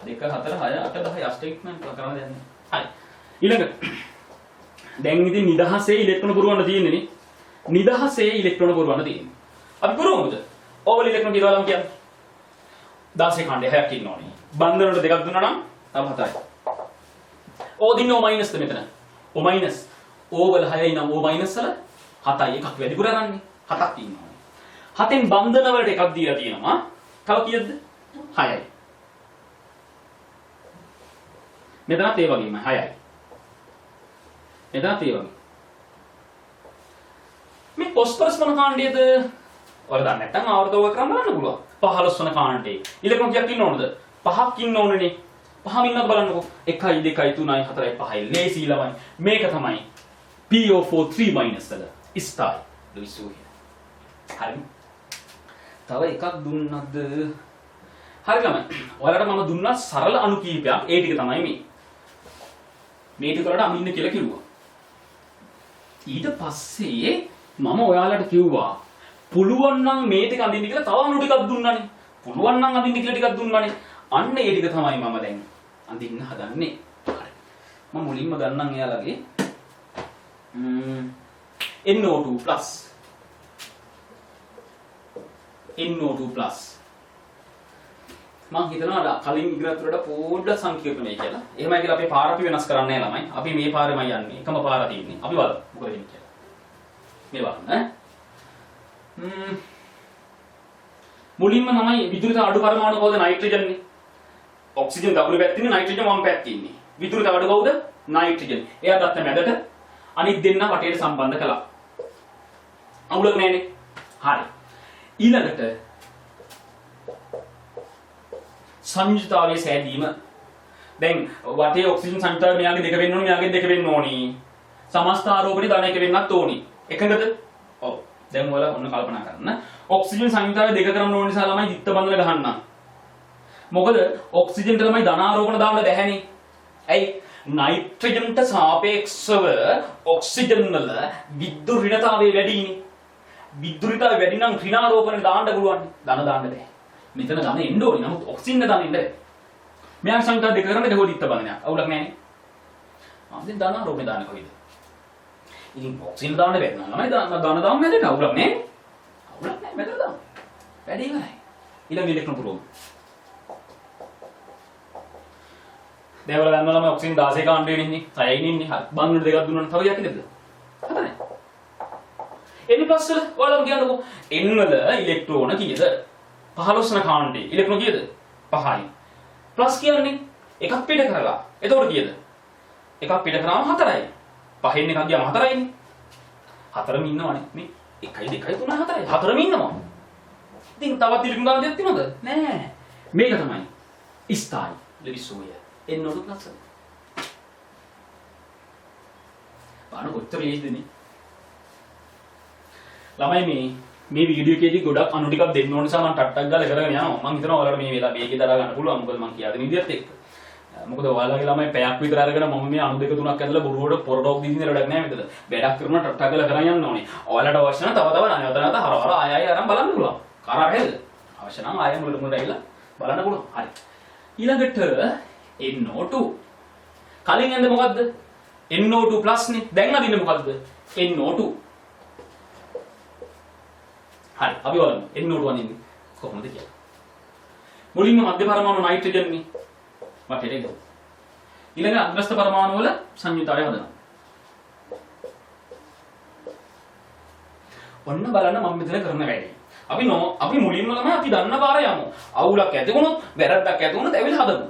2 4 6 8 10 අෂ්ටක ඉක්මවා කරන්න දෙන්නේ. හරි. ඊළඟට දැන් ඉතින් නිදහසේ ඉලෙක්ට්‍රෝන පුරවන්න තියෙන්නේ නේ. නිදහසේ ඉලෙක්ට්‍රෝන පුරවන්න තියෙන්නේ. අපි පුරවමුද? ඕවල් ඉලෙක්ට්‍රෝන කියලා කියන්නේ 16 ඛණ්ඩය 6ක් ඉන්න ඕනේ. බන්ධන වල දෙකක් දුන්නා නම් තව 7යි. ඕ දින්න O මයිනස් ද මෙතන. O minus. O වල 6යි නම් O මයිනස් වල 7යි එකක් වැඩිපුර ගන්නනේ. 7ක් ඉන්නවා. 7න් බන්ධන වලට එකක් දීලා තියෙනවා. තව කීයද? 6යි. මෙතනත් ඒ වගේම 6යි. මෙතනත් ඒ වගේ. මේ පොස්පරස් මොන කාණ්ඩයේද? ඔයාලා දන්නේ නැත්නම් ආවර්තව කරන් බලන්න පුළුවන්. 15 වන කාණ්ඩේ. ඉලෙක්ට්‍රෝන කීයක් ඉන්න ඕනද? 5ක් ඉන්න ඕනනේ. 5ම ඉන්නත් බලන්නකෝ. 1 2 3 4 5යි. ලේසි ළමයි. මේක තමයි PO4 3 මයිනස් වල ස්ථායි. ලුයිසෝ. හරි. තව එකක් දුන්නද? හරි ළමයි. ඔයාලට මම දුන්නා සරල අණු කීපයක්. ඒ ටික තමයි මේ. මේ ටික වලට අමින්න කියලා කිව්වා. ඊට පස්සේ මම ඔයාලට කිව්වා පුළුවන් නම් මේ ටික අඳින්න කියලා තව අණු ටිකක් දුන්නානේ. පුළුවන් නම් අඳින්න කියලා ටිකක් දුන්නානේ. අන්න ඒ ටික තමයි මම දැන් අඳින්න හදන්නේ. හරි. මම මුලින්ම ගන්නම් එයාලගේ NO2+ NO2+. මම හිතනවා කලින් ඉගෙනත් වලට පොඩ්ඩක් සංකීර්ණයි කියලා. එහෙමයි කියලා අපේ පාර අපි වෙනස් කරන්නේ නැහැ ළමයි. අපි මේ පාරෙමයි යන්නේ. එකම පාර තියෙන්නේ. අපි බලමු මොකද වෙන්නේ කියලා. මේ බලන්න ඈ. මුලින්ම තමයි විදුලිත අඩු පරමාණු කවුද? නයිට්‍රජන් නේ. ඔක්සිජන් දකුණු පැත්තේ ඉන්නේ, නයිට්‍රජන් වම් පැත්තේ ඉන්නේ. විදුලිත අඩු කවුද? නයිට්‍රජන්. එයා ගත්ත මැදට අනිත් දෙන්න වටේට සම්බන්ධ කළා. අවුලක් නැහැනේ. හරි. ඊළඟට සංයුතිතාවයේ සෑදීම. දැන් වටේ ඔක්සිජන් සංයුතිතාවය මෙයාගේ දෙක වෙන්න ඕනේ, මෙයාගේ දෙක වෙන්න ඕනේ. සමස්තාරෝපණේ ධන එක වෙන්නත් ඕනේ. එකඟද? ඔව්. දැන් ඔයාලා ඔන්න කල්පනා කරන්න. ඔක්සිජන් සංයුතිතාවය දෙක කරන්න ඕන නිසා ළමයි දිත්ත බඳලා ගහන්නම්. මොකද ඔක්සිජන්ට ළමයි ධනාරෝපණ දාන්න බැහැනේ. ඇයි? නයිට්‍රජන්ට සාපේක්ෂව ඔක්සිජන් වල විද්‍යුත් ඍණතාවය වැඩිනේ. විද්‍යුත්තාවය වැඩි නම් ඍණාරෝපණ දාන්න පුළුවන්. ධන දාන්න බෑ. මෙතන ධන එන්න ඕනේ. නමුත් ඔක්සිජන් දාන්න ඉන්න බෑ. මෙයා සංඛ්‍යා දෙක කරන්නේ දෙකෝ දිත්ත බඳනයක්. අවුලක් නැහැනේ. ආන්දෙන් ධනාරෝපණ දාන්න කොහෙද? ඉතින් ඔක්සිජන් දාන්න බැහැ නම ළමයි ධන දාන්න බැහැ නේද? අවුලක් නැහැ. අවුලක් නැහැ මෙතන දාන්න. වැඩි ඉවරයි. ඊළඟ ඉලෙක්ට්‍රෝන පුරවමු. දැන් වල ගන්නවා ළමයි ඔක්සිජන් 16 කාණ්ඩේ ඉන්නේ. 6යි ඉන්නේ. හරි. බන්ධන දෙකක් දුන්නාම තව යක් නේද? හතරයි. N+ වල ඔයාලම කියන්නකෝ N වල ඉලෙක්ට්‍රෝන කීයද? 15 වන කාණ්ඩේ ඉලෙක්ට්‍රෝන කීයද? 5යි. ප්ලස් කියන්නේ එකක් පිට කරලා. එතකොට කීයද? එකක් පිට කරාම 4යි. 5න් එකක් ගියාම 4යිනේ. 4ම ඉන්නවනේ. මේ 1 2 3 4යි. 4ම ඉන්නවා. ඉතින් තවත් ඉලෙක්ට්‍රෝන දාන්න දෙයක් තියෙනවද? නෑ. මේක තමයි ස්ථායි ලෙවිසෝය. NO2+. බලන්න කොච්චර ලේසිද නේ? ළමයි මේ වීඩියෝ එකේදී ගොඩක් අණු ටිකක් දෙන්න ඕන නිසා මම ටට්ටක් ගාලා කරගෙන යනවා. මම හිතනවා ඔයාලට මේ වෙලාව මේකේ දරා ගන්න පුළුවන්. මොකද මම කියා දෙන විදිහත් එක්ක. මොකද ඔයාලගේ ළමයි පැයක් විතර අරගෙන මම මේ අණු දෙක තුනක් ඇදලා බොරුවට පොරටෝක් දීලා වැඩක් නැහැ මෙතන. වැඩක් කරනවා ටට්ටක් ගාලා කරන් යන්න ඕනේ. ඔයාලට අවශ්‍ය නම් තව නැවත හර ආය අරන් බලන්න පුළුවන්. කරා හැද? අවශ්‍ය නම් ආයෙ මුලට ඇවිල්ලා බලන්න පුළුවන්. හරි. ඊළඟට NO2. කලින් එන්නේ මොකද්ද? NO2 plus නේ. දැන් අදින්නේ මොකද්ද? NO2. හරි. අපි බලමු NO2 අදින්නේ කොහොමද කියලා. මුලින්ම මධ්‍ය පරමාණු නයිට්‍රජන් නේ. වටේට ගියා. ඊළඟ අග්‍රස්ත පරමාණු වල සංයුතාවය හදනවා. ඔන්න බලන්න මම මෙතන කරන වැඩේ. අපි මුලින්ම ළමයි අපි දන්න පාර යමු. අවුලක් ඇති වුණොත් වැරද්දක් ඇති වුණොත් ඇවිල්ලා හදමු.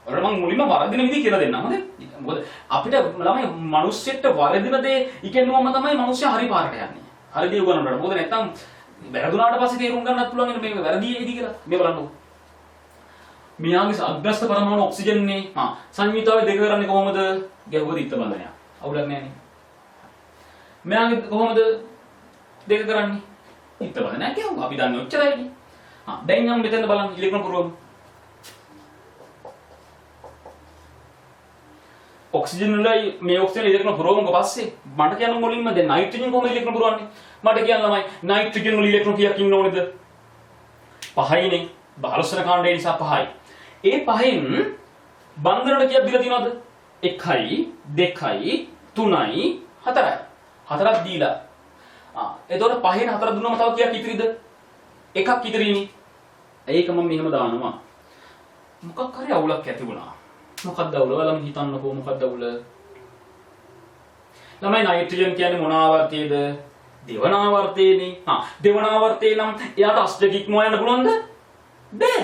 ඔයාලට මම මුලින්ම වරදින විදිහ කියලා දෙන්නම්. හොඳේ? මොකද අපිට ළමයි මිනිස්සෙක්ට වරදින දේ ඉගෙනුවම තමයි මිනිස්සයා හරි පාරට යන්නේ. හරි දේ උගන්නනට. මොකද නැත්තම් වැරදුනාට පස්සේ තේරුම් ගන්නත් පුළුවන් මේක වැරදි ඒකද කියලා. මේ බලන්නකො. මෙයාගේ අග්‍රස්ත පරමාණු ඔක්සිජන් නේ. සංයුතාවය දෙක කරන්නේ කොහොමද? ගැහුවද ඉත්ත බන්ධනය. අවුලක් නැහැ නේ. මෙයාගේ කොහොමද දෙක කරන්නේ? ඉත්ත බන්ධනය ගැහුවා. අපි දන්නේ ඔච්චරයි. දැන් යමු මෙතන බලන්න ඉලෙක්ට්‍රෝන පුරවමු. ඔක්සිජන් වලයි මේ ඔක්සිජන් ඉලෙක්ට්‍රෝන පුරවමුක පස්සේ මට කියන්න මුලින්ම දැන් නයිට්‍රජන් කොහොමද ඉලෙක්ට්‍රෝන පුරවන්නේ? මට කියන්න ළමයි නයිට්‍රජන් වල ඉලෙක්ට්‍රෝන කීයක් ඉන්න ඕනේද? 5යිනේ. 12 වෙනි කාණ්ඩය නිසා 5යි. ඒ 5න් බන්ධනට කීයක් දීලා තියෙනවද? 1යි 2යි 3යි 4යි. 4ක් දීලා. එතකොට 5න් 4 දුන්නම තව කීයක් ඉතිරිද? එකක් ඉතිරිනේ. ඒක මම මෙහෙම දානවා. මොකක් හරි අවුලක් ඇති වුණා. මොකක්ද අවුල? ඔයාලම හිතන්නකෝ මොකක්ද අවුල? ළමයි නයිට්‍රජන් කියන්නේ මොන ආවර්තයේද? දෙවන ආවර්තයේනේ. දෙවන ආවර්තයේ නම් එයාට අෂ්ටක ඉක්මවා යන්න පුළුවන්ද? බෑ.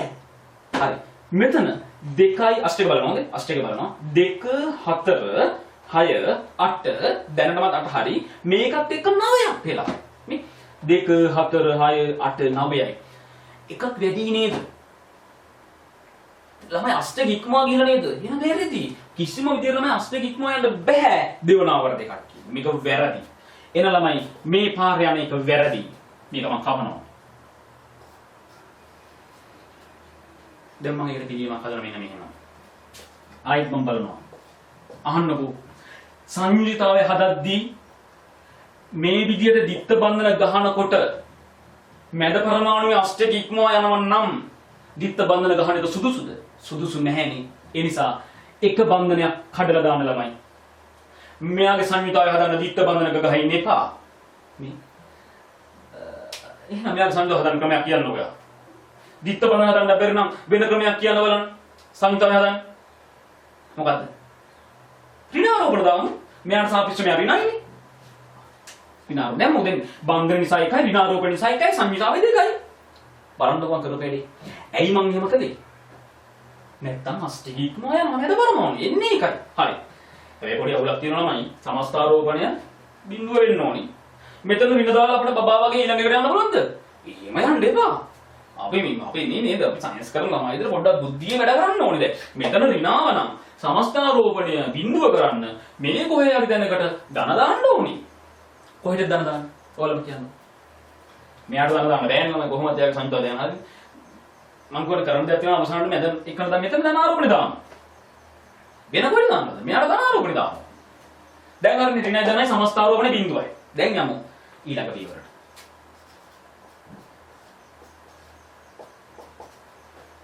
හරි. මෙතන 2යි අෂ්ටක බලනවාද? අෂ්ටක බලනවා. 2 4 6 8 දැනටමත් 8 හරි. මේකත් එක්ක 9ක් වෙලා. මේ 2 4 6 8 9යි. එකක් වැඩි නේද? ළමයි අෂ්ටක ඉක්මවා ගිහලා නේද? එහෙනම් වැරදි. කිසිම විදියට ළමයි අෂ්ටක ඉක්මවා යන්න බෑ. දෙවන ආවර්තය කට්ටිය. මේක වැරදි. එන ළමයි මේ පාර යන එක වැරදි. මේක මම කපනවා. දැන් මම ඒකට පිළියමක් හදලා මෙන්න මෙහෙම. ආයෙත් මම බලනවා. අහන්නකෝ. සංයුතිතාවය හදද්දී මේ විදියට දිත්ත බන්ධන ගහනකොට මැද පරමාණුවේ අෂ්ටක ඉක්මවා යනවා නම් දිත්ත බන්ධන ගහන එක සුදුසුද? සුදුසු නැහැනේ. ඒ නිසා එක බන්ධනයක් කඩලා දාන්න ළමයි. මෙයාගේ සංයුතාවය හදන්න දිත්ත බන්ධනක ගහින්න එපා. මේ එහෙනම් මෙයාගේ සංයුතාවය හදන්න ක්‍රමයක් කියන්න ඔයා. දිත්ත බන්ධන හදන්න බැරි නම් වෙන ක්‍රමයක් කියන්න බලන්න. සංයුතාවය හදන්න. මොකද්ද? ඍණාරෝපණ දාමු. මෙයාට සාපේක්ෂව මෙයා ඍණයිනේ. ඍණාරෝපණ දැන් මොකද බන්ධන නිසා එකයි ඍණාරෝපණ නිසා එකයි සංයුතාවය දෙකයි. බලන්නකෝ කරපෙඩි. ඇයි මං එහෙම කළේ? නැත්තම් අෂ්ටක ඉක්මවා යනවා නේද පරමාණු. එන්නේ ඒකයි. හරි. ඒ පොඩි අවුලක් තියෙනවා ළමයි. සමස්තාරෝපණය බිඳුව වෙන්න ඕනි. මෙතන වින දාලා අපිට බබා වගේ ඊළඟට යන්න පුළුවන්ද? එහෙම යන්න එපා. අපි මේ නේද අපි සයන්ස් කරන ළමයි들 පොඩ්ඩක් බුද්ධිය වැඩ කරන්න ඕනේ දැන්. මෙතන ඍණාව නම් සමස්තාරෝපණය බිඳුව කරන්න මේ කොහේ හරි දැනකට ධන දාන්න ඕනි. කොහෙද ධන දාන්න? ඔයාලම කියන්න. මෙයාට ධන දාන්න බෑනේ ළමයි කොහොමද යාගේ සංයුතාවය දාන්න හරි. මම කොහොමද කරන්න දෙයක් තියෙනවා අවසානට මම දැන් එකන දැන් මෙතන ධන ආරෝපණය දාන්න. වෙන කොහෙද දාන්නද? මෙයාට ධන ආරෝපණය දාන්න. දැන් අර ඍණ ධනයි සමස්තාරෝපණය බිඳුවයි. දැන් යමු ඊළඟ පියවරට.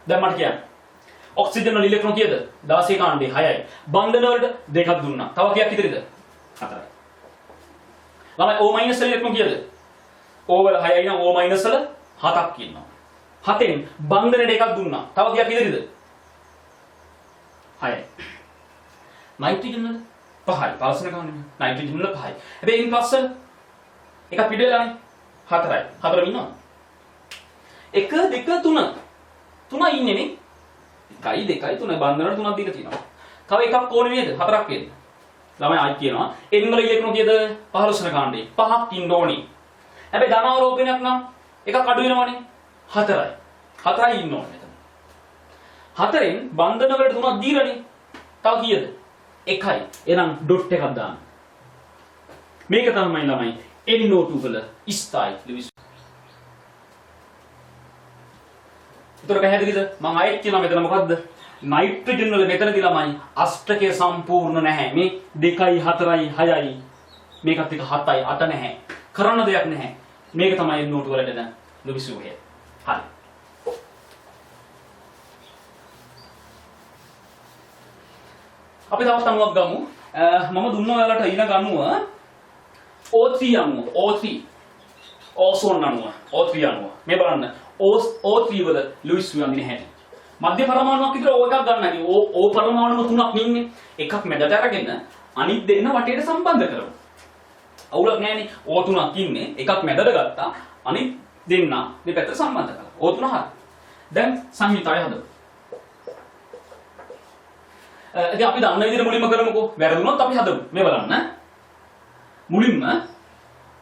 දැන් මට කියන්න. ඔක්සිජන් වල ඉලෙක්ට්‍රෝන කීයද? 16 කාණ්ඩේ 6යි. බන්ධන වලට දෙකක් දුන්නා. තව කීයක් ඉතිරිද? 4යි. ළමයි O- වල ඉලෙක්ට්‍රෝන කීයද? O වල 6යි නම් O- වල 7ක් ඉන්නවා. 7ෙන් බන්ධනයට එකක් දුන්නා. තව කීයක් ඉතිරිද? 6යි. නයිට්‍රජන් වල 5යි. පල්සන ගානේ. නයිට්‍රජන් වල 5යි. හැබැයි ඉන් පස්ස එකක් පිට වෙලානේ. 4යි. 4ම ඉන්නවා. 1 2 3 3යි ඉන්නේ නේ. 1යි 2යි 3යි බන්ධනවල 3ක් දීලා තියෙනවා. තව එකක් ඕනේ නේද? 4ක් වෙන්න. ළමයි ආයි කියනවා N වල ඉලෙක්ට්‍රෝන කීයද? 15 වෙනි කාණ්ඩේ 5ක් ඉන්න ඕනේ. හැබැයි ධනාරෝපණයක් නම් එකක් අඩු වෙනවනේ. 4යි. 4යි ඉන්න ඕනේ මෙතන. 4ෙන් බන්ධන වලට 3ක් දීලානේ. තව කීයද? 1යි. එහෙනම් ඩොට් එකක් දාන්න. මේක තමයි ළමයි NO2 වල ස්ථායි ලෙවිස්. උතර පැහැදිලිද? මම ආයෙත් කියනවා මෙතන මොකද්ද? නයිට්‍රජන් වල මෙතනදී ළමයි අෂ්ටකය සම්පූර්ණ නැහැ. මේ 2යි 4යි 6යි මේකත් එක 7යි 8 නැහැ. කරන්න දෙයක් නැහැ. මේක තමයි NO2 වලට දෙන ලෙවිස් වූයේ. හරි. අපි තවත් අණුවක් ගමු. මම දුන්නා ඔයාලට ඊළඟ අණුව O3 අණුව. O3 ozone අණුව. O3 අණුව. මේ බලන්න. O3 වල ලුයිස් ව්‍යංජන හැටි. මධ්‍ය පරමාණුවක් විතර O එකක් ගන්න හැටි. O පරමාණු තුනක් ඉන්නේ. එකක් මැදට අරගෙන අනිත් දෙන්න වටේට සම්බන්ධ කරමු. අවුලක් නැහැනේ. O තුනක් ඉන්නේ. එකක් මැදට ගත්තා. අනිත් දෙන්න දෙපැත්තට සම්බන්ධ කරලා. O තුන හරි. දැන් සංයුතය හදමු. ඉතින් අපි දන්න විදිහට මුලින්ම කරමුකෝ. වැරදුනොත් අපි හදමු. මේ බලන්න. මුලින්ම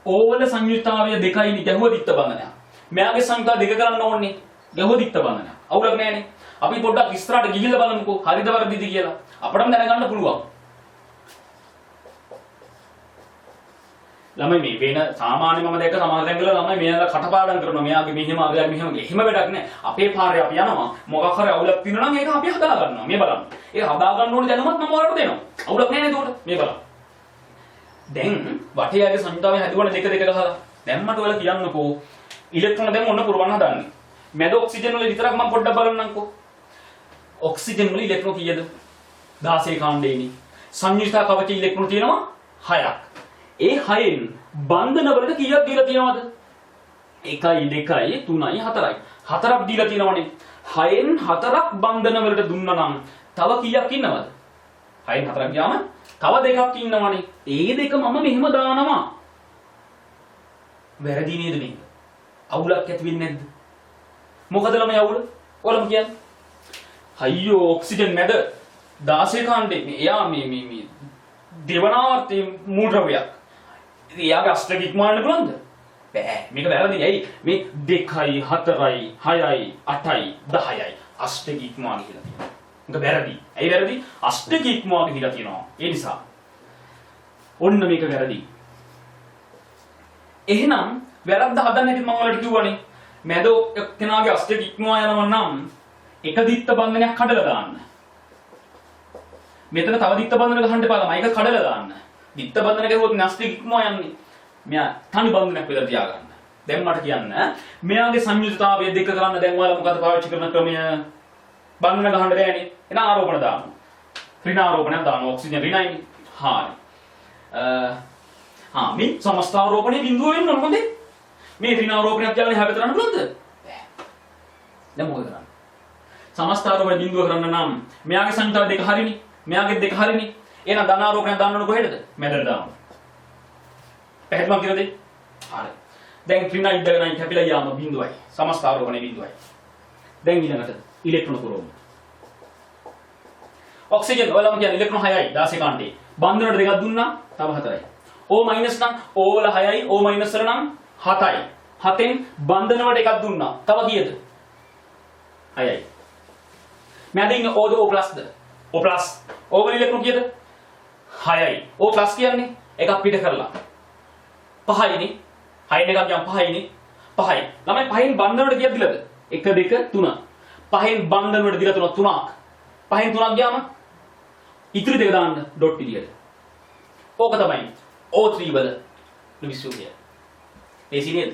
O වල සංයුක්තාවය 2යි ගැහුව දිත්ත බන්ධනයක්. මෙයාගේ සංයුක්තාව 2 කරන්න ඕනේ. ගැහුව දිත්ත බන්ධනයක්. අවුලක් නැහැනේ. අපි පොඩ්ඩක් ඉස්සරහට ගිහිල්ලා බලමුකෝ. හරිද වැරදිද කියලා. අපිටම දැනගන්න පුළුවන්. ළමයි මේ වෙන සාමාන්‍ය මම දැක්ක සමහර තැන්වල ළමයි මෙයාලා කටපාඩම් කරනවා. මෙයාගේ මෙහෙම අරගෙන මෙහෙම එහෙම වැඩක් නැහැ. අපේ පාරේ අපි යනවා. මොකක් හරි අවුලක් තියෙනවා නම් ඒක අපි හදා ගන්නවා. මේ බලන්න. ඒක හදා ගන්න ඕනේ දැනුමත් මම ඔයාලට දෙනවා. අවුලක් නැහැ නේද උඩ? මේ බලන්න. දැන් වටේයාගේ සංයුතාවය හැදුවනේ 2 ගහලා. දැන් මට ඔයාලා කියන්නකෝ ඉලෙක්ට්‍රෝන දැන් ඔන්න පුරවන්න හදන්නේ. මැද ඔක්සිජන් වල විතරක් මම පොඩ්ඩක් බලන්නම්කෝ. ඔක්සිජන් වල ඉලෙක්ට්‍රෝන කීයද? 16 කාණ්ඩේනේ. සංයුක්තා කවච ඉලෙක්ට්‍රෝන තියෙනවා 6ක්. ඒ 6න් බන්ධන වලට කීයක් දීලා තියෙනවද? 1යි 2යි 3යි 4යි. 4ක් දීලා තියෙනවනේ. 6න් 4ක් බන්ධන වලට දුන්නා නම් තව කීයක් ඉන්නවද? 6න් 4ක් ගියාම තව 2ක් ඉන්නවනේ. ඒ දෙක මම මෙහෙම දානවා. වැරදි නේද මේක? අවුලක් ඇති වෙන්නේ නැද්ද? මොකද ළමයි අවුල? ඔයාලම කියන්නේ. අයියෝ ඔක්සිජන් මැද 16 කාණ්ඩේ එයා මේ දෙවනාවර්තී මූලද්‍රව්‍යයක්. ඉතින් එයාගේ අෂ්ටක ඉක්මවන්න පුළුවන්ද? බෑ. මේක වැරදි. ඇයි? මේ 2යි 4යි 6යි 8යි 10යි අෂ්ටක ඉක්මවා කියලා තියෙනවා. මේක වැරදි. ඇයි වැරදි? අෂ්ටක ඉක්මවා කියලා තියෙනවා. ඒ නිසා. ඔන්න මේක වැරදි. එහෙනම් වැරද්ද හදන්න හැටි මම ඔයාලට කිව්වනේ. මැද එක්කෙනාගේ අෂ්ටක ඉක්මවා යනවා නම් එක දිත්ත බන්ධනයක් කඩලා දාන්න. මෙතන තව දිත්ත බන්ධන ගහන්න එපා ළමයි. ඒක කඩලා දාන්න. දිත්ත බන්ධන කරුවොත් නැස්ටි ඉක්මවා යන්නේ. මෙයා තනි බන්ධනයක් විතර තියාගන්න. දැන් මට කියන්න මෙයාගේ සංයුතතාවය 2 කරන්න දැන් ඔයාලා මොකද පාවිච්චි කරන ක්‍රමය? බන්ධන ගහන්න බෑනේ. එන ආරෝපණ දාන්න. ඍණාරෝපණයක් දාන්න. ඔක්සිජන් ඍණයිනේ. හරි. මේ සමස්තාරෝපණයේ බිඳුව වෙන්න ඕන මොකද? මේ ඍණාරෝපණයක් තියාගෙන හැබැයි කරන්න පුළුවන්ද? බෑ. දැන් මොකද කරන්නේ? සමස්තාරෝපණ බිඳුව කරන්න නම් මෙයාගේ සංයුතාව 2 හරිනේ. මෙයාගේ 2 හරිනේ. එහෙනම් ධනාරෝපණය දාන්න ඕන කොහෙද? මැදට දාන්න. පැහැදිලිවම කියලාද? හරි. දැන් ඍණ ඉඳගෙන කැපිලා යාම බිඳුවයි. සමස්තාරෝපණයේ බිඳුවයි. දැන් ඊළඟට ඉලෙක්ට්‍රෝන පුරවමු. ඔක්සිජන් ඔයාලම කියන්නේ ඉලෙක්ට්‍රෝන 6යි 16 කාණ්ඩේ. බන්ධන වලට 2ක් දුන්නා තව 4යි. O- නම් O වල 6යි O- වල නම් 7යි. 7න් බන්ධන වලට 1ක් දුන්නා. තව කීයද? 6යි. මැද ඉන්න O ද O+ ද? O+. O වල ඉලෙක්ට්‍රෝන කීයද? 6යි. O+ කියන්නේ එකක් පිට කරලා. 5යිනේ. 6න් එකක් ගියාම 5යිනේ. 5යි. ළමයි 5න් බන්ධන වලට කීයක් දිලාද? 1 2 3. 5න් බන්ධන වලට දිලා 3ක්. 5න් 3ක් ගියාම ඉතිරි දෙක දාන්න ඩොට් විදියට. ඕක තමයි O3 වල ලුයිස්ෝ කිය. ලේසි නේද?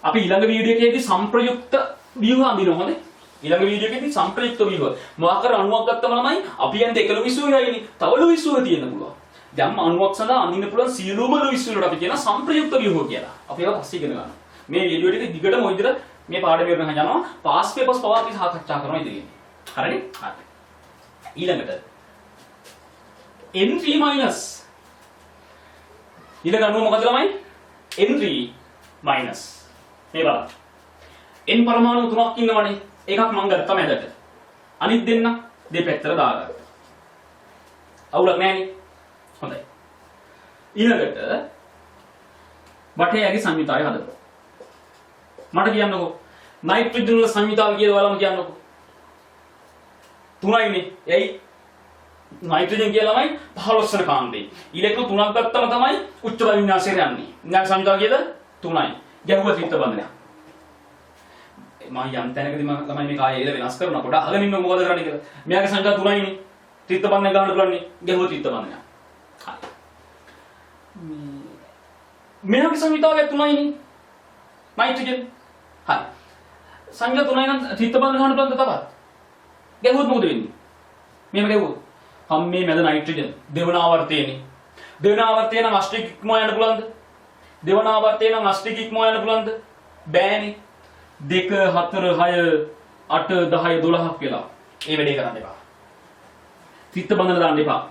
අපි ඊළඟ වීඩියෝ එකේදී සංප්‍රයුක්ත ව්‍යුහ අඳිනවා හොඳේ. ඊළඟ වීඩියෝ එකේදී සංප්‍රයුක්ත ව්‍යුහ. මොකක් කර අණුවක් ගත්තම ළමයි අපි යන්නේ එක ලුයිස්ෝයයිනේ. තව ලුයිස්ෝ තියෙන්න පුළුවන්. දැන් අණුවක් සඳහා අඳින්න පුළුවන් සියලුම ලුයිස්ෝ වලට අපි කියන සංප්‍රයුක්ත ව්‍යුහ කියලා. අපි ඒවා පස්සේ ඉගෙන ගන්නවා. මේ වීඩියෝ එකේ දිගටම ඔය විදිහට මේ පාඩම ඉගෙන ගන්න යනවා. පාස් පේපර්ස් පවා අපි සාකච්ඡා කරනවා ඉදිරියේ. හරිනේ? හරි. ඊළඟට N3 minus ඊළඟ අණුව මොකද ළමයි? N3 minus මේ බලන්න. N පරමාණු 3ක් ඉන්නවනේ. එකක් මම ගත්තා මැදට. අනිත් දෙන්න දෙපැත්තට දාගන්න. අවුලක් නැහැනේ. හොඳයි. ඊළඟට වටේයාගේ සංයුතාවය හදමු. මට කියන්නකෝ නයිට්‍රජන් වල සංයුතාවය කියලා ඔයාලම කියන්නකෝ. 3යිනේ. එයි නයිට්‍රජන් කියලාමයි 15 වෙනි කාණ්ඩේ. ඉලෙක්ට්‍රෝන 3ක් ගත්තම තමයි උච්ච බල වින්‍යාසයට යන්නේ. වින්‍යාස සංඛ්‍යාව කීයද? 3යි. ගැහුවා ත්‍රිත්ව බන්ධනයක්. මම යම් තැනකදී මම තමයි මේක ආයෙ එල වෙනස් කරනවා. පොඩ්ඩක් අහගෙන ඉන්න මොකද කරන්නේ කියලා. මෙයාගේ සංඛ්‍යාව 3යිනේ. ත්‍රිත්ව බන්ධනයක් ගන්න පුළුවන් නේ. ගැහුවා ත්‍රිත්ව බන්ධනයක්. හරි. මෙයාගේ සංඛ්‍යාව 3යිනේ. නයිට්‍රජන්. හරි. සංඛ්‍යා 3යි නම් ත්‍රිත්ව බන්ධන ගන්න පුළුවන්ද තවත්? ගැහුවොත් මොකද වෙන්නේ? මෙහෙම ගැහුවොත් මේ මැද නයිට්‍රජන් දෙවන ආවර්තයේනේ. දෙවන ආවර්තය නම් අෂ්ටක ඉක්මව යන්න පුළුවන්ද? දෙවන ආවර්තය නම් අෂ්ටක ඉක්මව යන්න පුළුවන්ද? බෑනේ. 2 4 6 8 10 12ක් වෙලා. ඒ වැඩේ කරන්න එපා. ත්‍රිත්ව බන්ධන දාන්න එපා.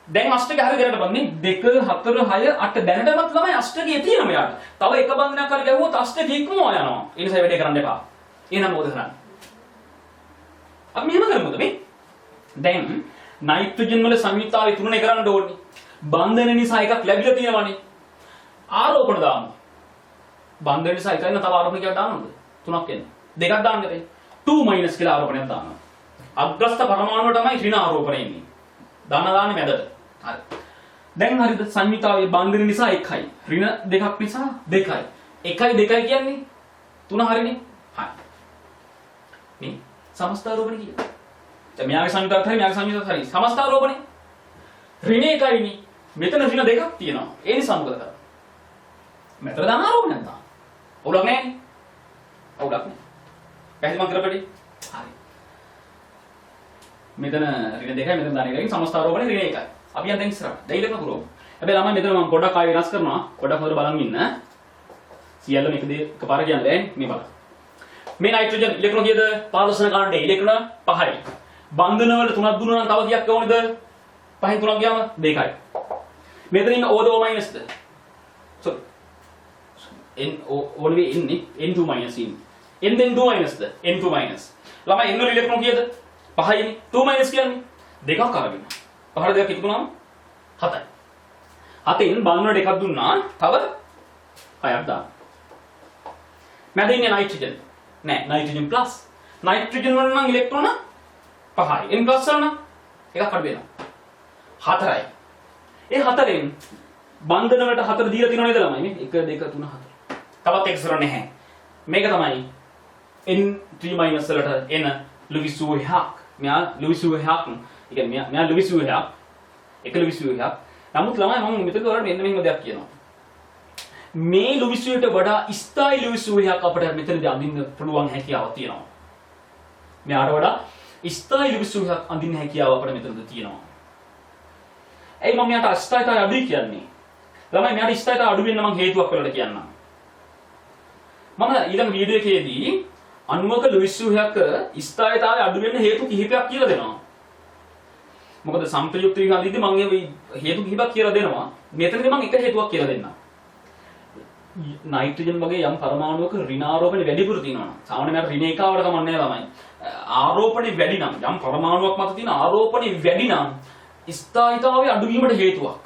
දැන් අෂ්ටක හරිය දැනට බලන්නේ 2 4 6 8 දැනටමත් ළමයි අෂ්ටකයේ තියෙනවා මෙයාට. තව එක බන්ධනයක් හරි ගැහුවොත් අෂ්ටක ඉක්මව යනවා. ඒ නිසා වැඩේ කරන්න එපා. එහෙනම් මොකද කරන්නේ? අපි මෙහෙම කරමුද මේ? දැන් නයිට්‍රජන් වල සංයුක්තාවය තුනනේ කරන්න ඕනේ. බන්ධන නිසා එකක් ලැබිලා තියෙනවානේ. ආරෝපණ දාමු. බන්ධන නිසා එකයි තව ආරෝපණයක් දාන්නද? තුනක් එන්නේ. දෙකක් දාන්න බෑ. 2- කියලා ආරෝපණයක් දානවා. අග්‍රස්ත පරමාණුව තමයි ඍණ ආරෝපණය එන්නේ. දාන්නේ මැදට. හරි. දැන් හරිද සංයුක්තාවයේ බන්ධන නිසා එකයි. ඍණ දෙකක් නිසා දෙකයි. 1 2 කියන්නේ 3 හරිනේ. හරි. මේ සමස්තාරෝපණය කියන්නේ. දැන් මෙයාගේ සංයුක්තත් හරි මෙයාගේ සංයුක්තත් හරි සමස්තාරෝපණය. ඍණ එකයිනේ. මෙතන ඍණ දෙකක් තියෙනවා. ඒ නිසා මොකද කරන්නේ? මෙතන දාන ආරෝපණයක් දාන්න. ඔවුලක් නැහැ. ඔවුලක් නැහැ. පැහැදිලි මම කරපෙටි. හරි. මෙතන ඍණ දෙකයි මෙතන දාන එකයි සමස්තාරෝපණය ඍණ එකයි. අපි යන් දැන් ඉස්සරහට. දැන් ඉලක්ක පුරවමු. හැබැයි ළමයි මෙතන මම පොඩ්ඩක් ආයෙ වෙනස් කරනවා. පොඩ්ඩක් හොයලා බලන් ඉන්න. සියල්ල මේක එකපාර කියන්න බෑ. මේ බලන්න. මේ නයිට්‍රජන් ඉලෙක්ට්‍රෝන කීයද? 15 වෙනි කාණ්ඩේ ඉලෙක්ට්‍රෝන 5යි. බන්ධන වල 3ක් දුන්නා නම් තව කීයක් ඕනේද? 5න් 3ක් ගියාම 2යි. මෙතන ඉන්න O2 O- ද? sorry. only ඉන්නේ N2- ඉන්නේ. N then 2- ද? N2-. ළමයි N වල ඉලෙක්ට්‍රෝන කීයද? 5යිනේ. 2- කියන්නේ දෙකක් අරගෙන. පහර දෙකක් එකතු වුණාම 7යි. 7න් බන්ධන වල එකක් දුන්නා තව 6ක් දාන්න. මැද ඉන්නේ නයිට්‍රජන්. නෑ නයිට්‍රජන් ප්ලස්. නයිට්‍රජන් වල නම් ඉලෙක්ට්‍රෝන 5යි. N ප්ලස් වල නම් එකක් අඩු වෙනවා. 4යි. ඒ 4ෙන් බන්ධන වලට 4 දීලා තියෙනව නේද ළමයි මේ? 1 2 3 4. තවත් එක්ස්ට්‍රා නැහැ. මේක තමයි N3- වලට එන ලුයිස් වූහක්. මෙයා ලුයිස් වූහක්. ඒ කියන්නේ මෙයා ලුයිස් වූහක්. එක ලුයිස් වූහක්. නමුත් ළමයි මම මෙතන ඔයාලට මෙන්න මෙහෙම දෙයක් කියනවා. මේ ලුයිස් වූහට වඩා ස්ථායි ලුයිස් වූහක් අපිට මෙතනදී අඳින්න පුළුවන් හැකියාවක් තියෙනවා. මෙයාට වඩා ස්ථායි ලුයිස් වූහක් අඳින්න හැකියාව අපිට මෙතනදී තියෙනවා. ඇයි මම මෙයාට ස්ථායිතාවය අඩුයි කියන්නේ? ළමයි මෙයාට ස්ථායිතාවය අඩු වෙන්න මම හේතුවක් වලට කියන්නම්. මම ඊළඟ වීඩියෝ එකේදී අණුවක ලුයිස් වූහක ස්ථායිතාවය අඩු වෙන්න හේතු කිහිපයක් කියලා දෙනවා. මොකද සම්ප්‍රයුක්ත විකාරයේදී මම මේ හේතු කිහිපයක් කියලා දෙනවා. මෙතනදී මම එක හේතුවක් කියලා දෙන්නම්. නයිට්‍රජන් වගේ යම් පරමාණුවක ඍණාරෝපණය වැඩිපුර තියෙනවා නම් සාමාන්‍යයෙන් මට ඍණ එකවට කමන්නේ නැහැ ළමයි. ආරෝපණය වැඩි නම් යම් පරමාණුවක් මත තියෙන ආරෝපණය වැඩි නම් ස්ථායිතාවය අඩු වීමට හේතුවක්.